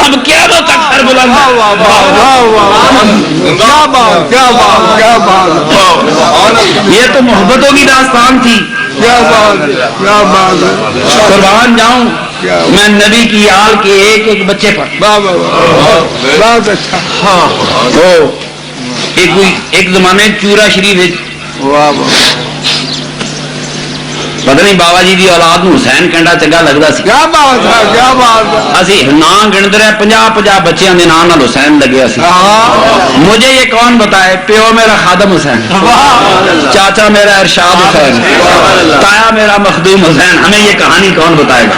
ہم قیامت تک سر بلند. یہ تو محبتوں کی داستان تھی. کیا بات ہے، کیا بات ہے، قربان جاؤں میں نبی کی آل کے ایک ایک بچے پر. واہ واہ واہ، بہت اچھا. ہاں تو ایک زمانے چورا شریف واہ واہ، پتہ نہیں بابا جی دی اولاد نو حسین کنڈا چنگا لگتا سی. کیا بات ہے، کیا بات ہے. اسی نام گنتے رہے 50 بچیاں دے نام نال حسین لگیا سی. مجھے یہ کون بتائے؟ پیو میرا خادم حسین، چاچا میرا ارشاد حسین، تایا میرا مخدوم حسین. ہمیں یہ کہانی کون بتائے گا؟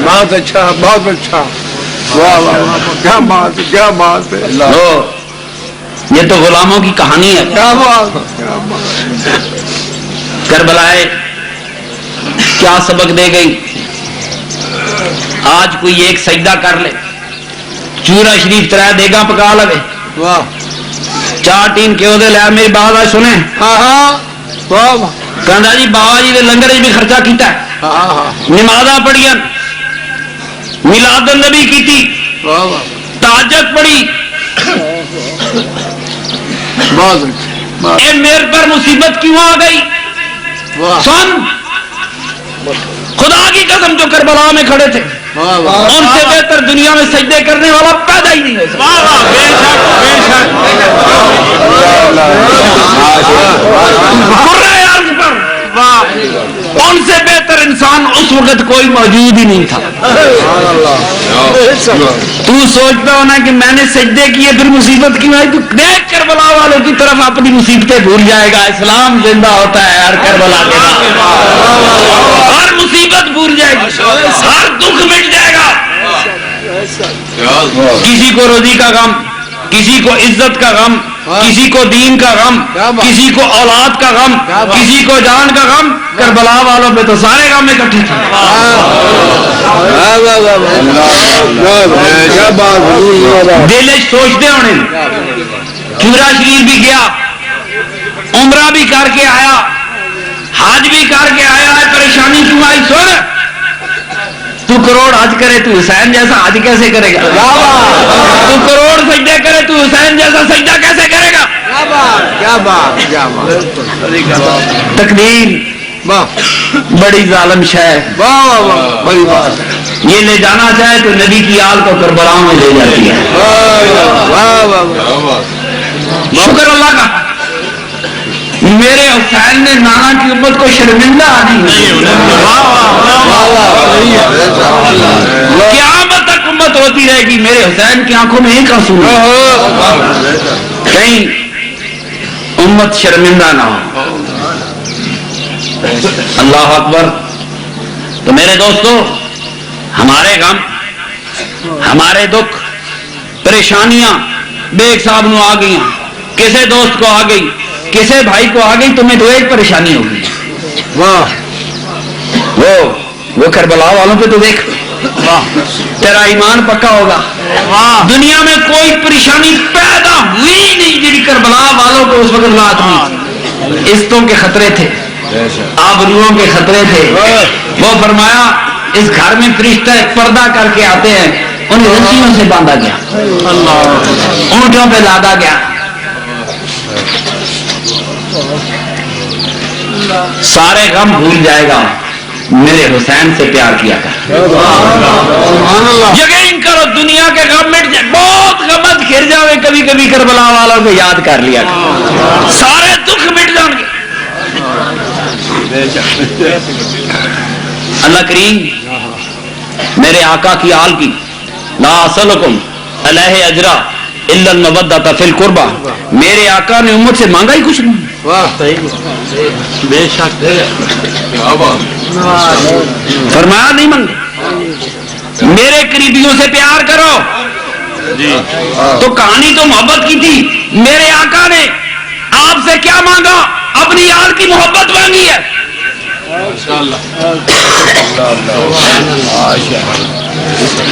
بہت اچھا، بہت اچھا. واہ واہ واہ، کیا بات ہے، کیا بات ہے. یہ تو غلاموں کی کہانی ہے. کیا بات ہے، کیا بات. کربلائے کیا سبق دے گئی. آج کوئی ایک سجدہ کر لے، چورا شریف 3 دیگاں پکا لے، واہ 4 ٹین کیوں دے لیا. میری بات آج سنیں. ہاں ہاں، واہ واہ، کہندا جی بابا جی دے لنگر بھی خرچہ کیتا ہے، ہاں ہاں، نمازاں پڑھیاں، میلاد النبی کیتی، واہ واہ، تہجد پڑھی. بہت اچھا. اے میرے پر مصیبت کیوں آ گئی؟ واہ سن، خدا کی قسم جو کربلا میں کھڑے تھے واہ واہ، ان سے بہتر دنیا میں سجدے کرنے والا پیدا ہی نہیں ہو سکتا. ان سے بہتر انسان اس وقت کوئی موجود ہی نہیں تھا. تو سوچتا ہونا کہ میں نے سجدے کیے پھر مصیبت کیوں آئی؟ تو دیکھ کربلا والوں کی طرف اپنی مصیبتیں بھول جائے گا. اسلام زندہ ہوتا ہے ہر کربلا کے بعد. ہر مصیبت بھول جائے گی، ہر دکھ مٹ جائے گا. کسی کو روزی کا غم، کسی کو عزت کا غم، کسی کو دین کا غم، کسی کو اولاد کا غم، کسی کو جان کا غم. کربلا والوں پہ تو سارے غم اکٹھے تھے. دل سوچتے ہونے چورا شریف بھی گیا، عمرہ بھی کر کے آیا، حج بھی کر کے آیا ہے. پریشانی کیوں آئی؟ سن، تو کروڑ حج کرے تو حسین جیسا حج کیسے کرے گا؟ تو کروڑ سجدے کرے تو حسین جیسا سجدہ کیسے کرے گا؟ کیا بات، کیا بات، کیا بات. تقدیر بڑی ظالم شے ہے. واہ واہ واہ، بڑی بات. یہ لے جانا چاہے تو نبی کی آل کو کربلا میں لے جاتی ہے. واہ واہ واہ، شکر اللہ کا میرے حسین نے نانا کی امت کو شرمندہ نہیں. قیامت تک امت ہوتی رہے گی میرے حسین کی آنکھوں میں ایک آنسو نہیں، کہیں امت شرمندہ نہ ہو. اللہ اکبر. تو میرے دوستو، ہمارے غم، ہمارے دکھ، پریشانیاں بے ایک صاحب نو آ گئی، کسے دوست کو آ گئی، کسے بھائی کو آ گئی، تمہیں تو ایک پریشانی ہوگی. واہ وہ کربلا والوں پہ تو دیکھ، تیرا ایمان پکا ہوگا. دنیا میں کوئی پریشانی پیدا ہوئی نہیں جی کربلا والوں کو اس وقت رات میں عزتوں کے خطرے تھے، آبروؤں کے خطرے تھے. وہ فرمایا اس گھر میں فرشتہ ایک پردہ کر کے آتے ہیں، انہیں رسیوں سے باندھا گیا، اونٹوں پہ لادا گیا. سارے غم بھول جائے گا، میرے حسین سے پیار کیا کر. یقین کرو دنیا کے غم مٹ جائے، بہت غمت گھر جاوے کبھی کبھی کربلا والوں کو یاد کر لیا کر، سارے دکھ مٹ جائیں گے. اللہ کریم میرے آقا کی آل کی لا اسلکم علیہ اجرا الا المودۃ فی القربى. میرے آقا نے امت سے مانگا ہی کچھ نہیں. بے شک. فرمایا نہیں مانگے. میرے قریبیوں سے پیار کرو. تو کہانی تو محبت کی تھی، میرے آقا نے آپ سے کیا مانگا؟ اپنی آل کی محبت مانگی ہے.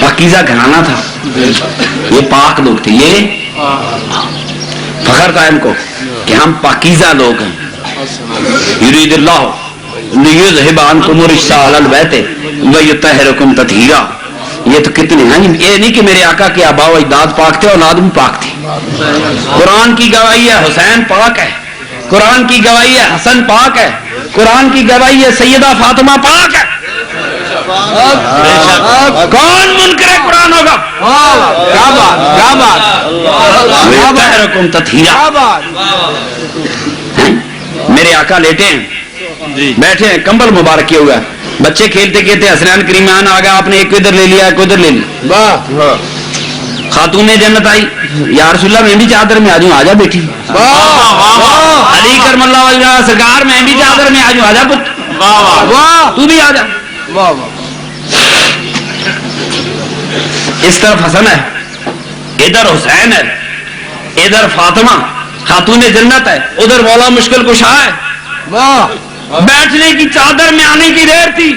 پاکیزہ گھرانہ تھا، یہ پاک لوگ تھے. یہ فخر تھا ان کو کہ ہم پاکیزہ لوگ ہیں. یرید اللہ لیذھب عنکم الرجس اہل البیت ویطہرکم تطہیرا. یہ تو کتنے ہیں، یہ نہیں کہ میرے آقا کے آباء و اجداد پاک تھے، اولاد بھی پاک تھی. قرآن کی گواہی ہے حسین پاک ہے، قرآن کی گواہی ہے حسن پاک ہے، قرآن کی گواہی ہے سیدہ فاطمہ پاک ہے. کون منکر قرآن ہوگا؟ کیا بات کیا بات کیا بات. میرے آقا لیٹے ہیں بیٹھے ہیں کمبل مبارک کیا ہوا ہے. بچے کھیلتے کھیلتے حسنین کریمان آ گیا. آپ نے ایک ادھر لے لیا ایک ادھر لے لیا. خاتون جنت آئی یا رسول اللہ میں بھی چادر میں آجوں. آجا بیٹی. علی کرم اللہ وجہ سرکار میں بھی چادر میں آجوں. آجا پت تو بھی آجا. اس طرف حسن ہے ادھر حسین ہے ادھر فاطمہ خاتون جنت ہے ادھر مولا مشکل کشا ہے. بیٹھنے کی چادر میں آنے کی دیر تھی.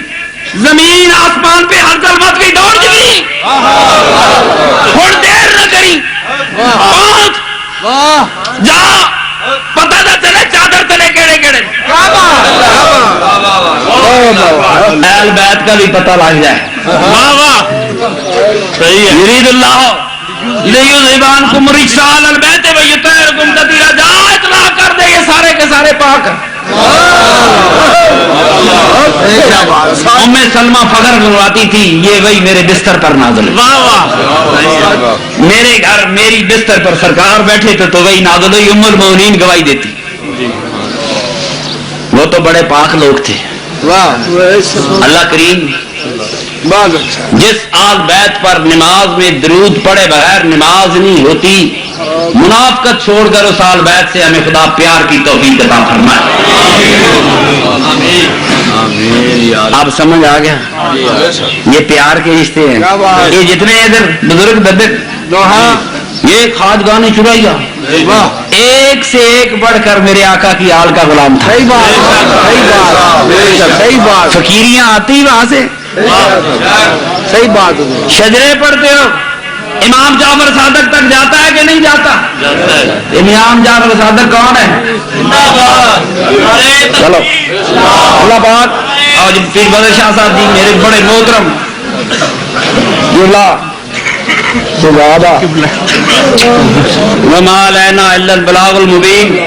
زمین آسمان پہ ہر ظلمت کی دوڑ چلی. تھوڑی دیر نہ کری پہنچ جا پتہ نہ چلے چادر تلے کیڑے کیڑے. اہل بیت کا بھی پتہ لگ جائے. یرید اللہ لیذہبانکم الرجس اہل البیت ویطہرکم تطہیرا. جا اطلاع کر دے یہ سارے کے سارے پاک ہیں. ام سلمہ فخر بنواتی تھی یہ وہی میرے بستر پر نازل. میرے گھر میری بستر پر سرکار بیٹھے تھے تو وہی نازل ہوئی. ام المؤمنین گواہی دیتی وہ تو بڑے پاک لوگ تھے. اللہ کریم جس آل بیت پر نماز میں درود پڑے بغیر نماز نہیں ہوتی. منافقت چھوڑ کر اس آل بیت سے ہمیں خدا پیار کی توفیق عطا فرمائے. آپ سمجھ آ گیا یہ پیار کے رشتے ہیں. یہ جتنے ادھر بزرگ بدر یہ خواجگانے چڑھائیا ایک سے ایک بڑھ کر میرے آقا کی آل کا غلام تھا. صحیح بات صحیح بات. فقیریاں آتی وہاں سے صحیح بات. شجرے پڑھتے ہو امام جعفر صادق تک جاتا ہے کہ نہیں جاتا؟ امام جعفر صادق کون ہے؟ چلو اللہ پاک اور پیر بدر شاہ صاحب جی میرے بڑے محترم وما علینا الا البلاغ المبین.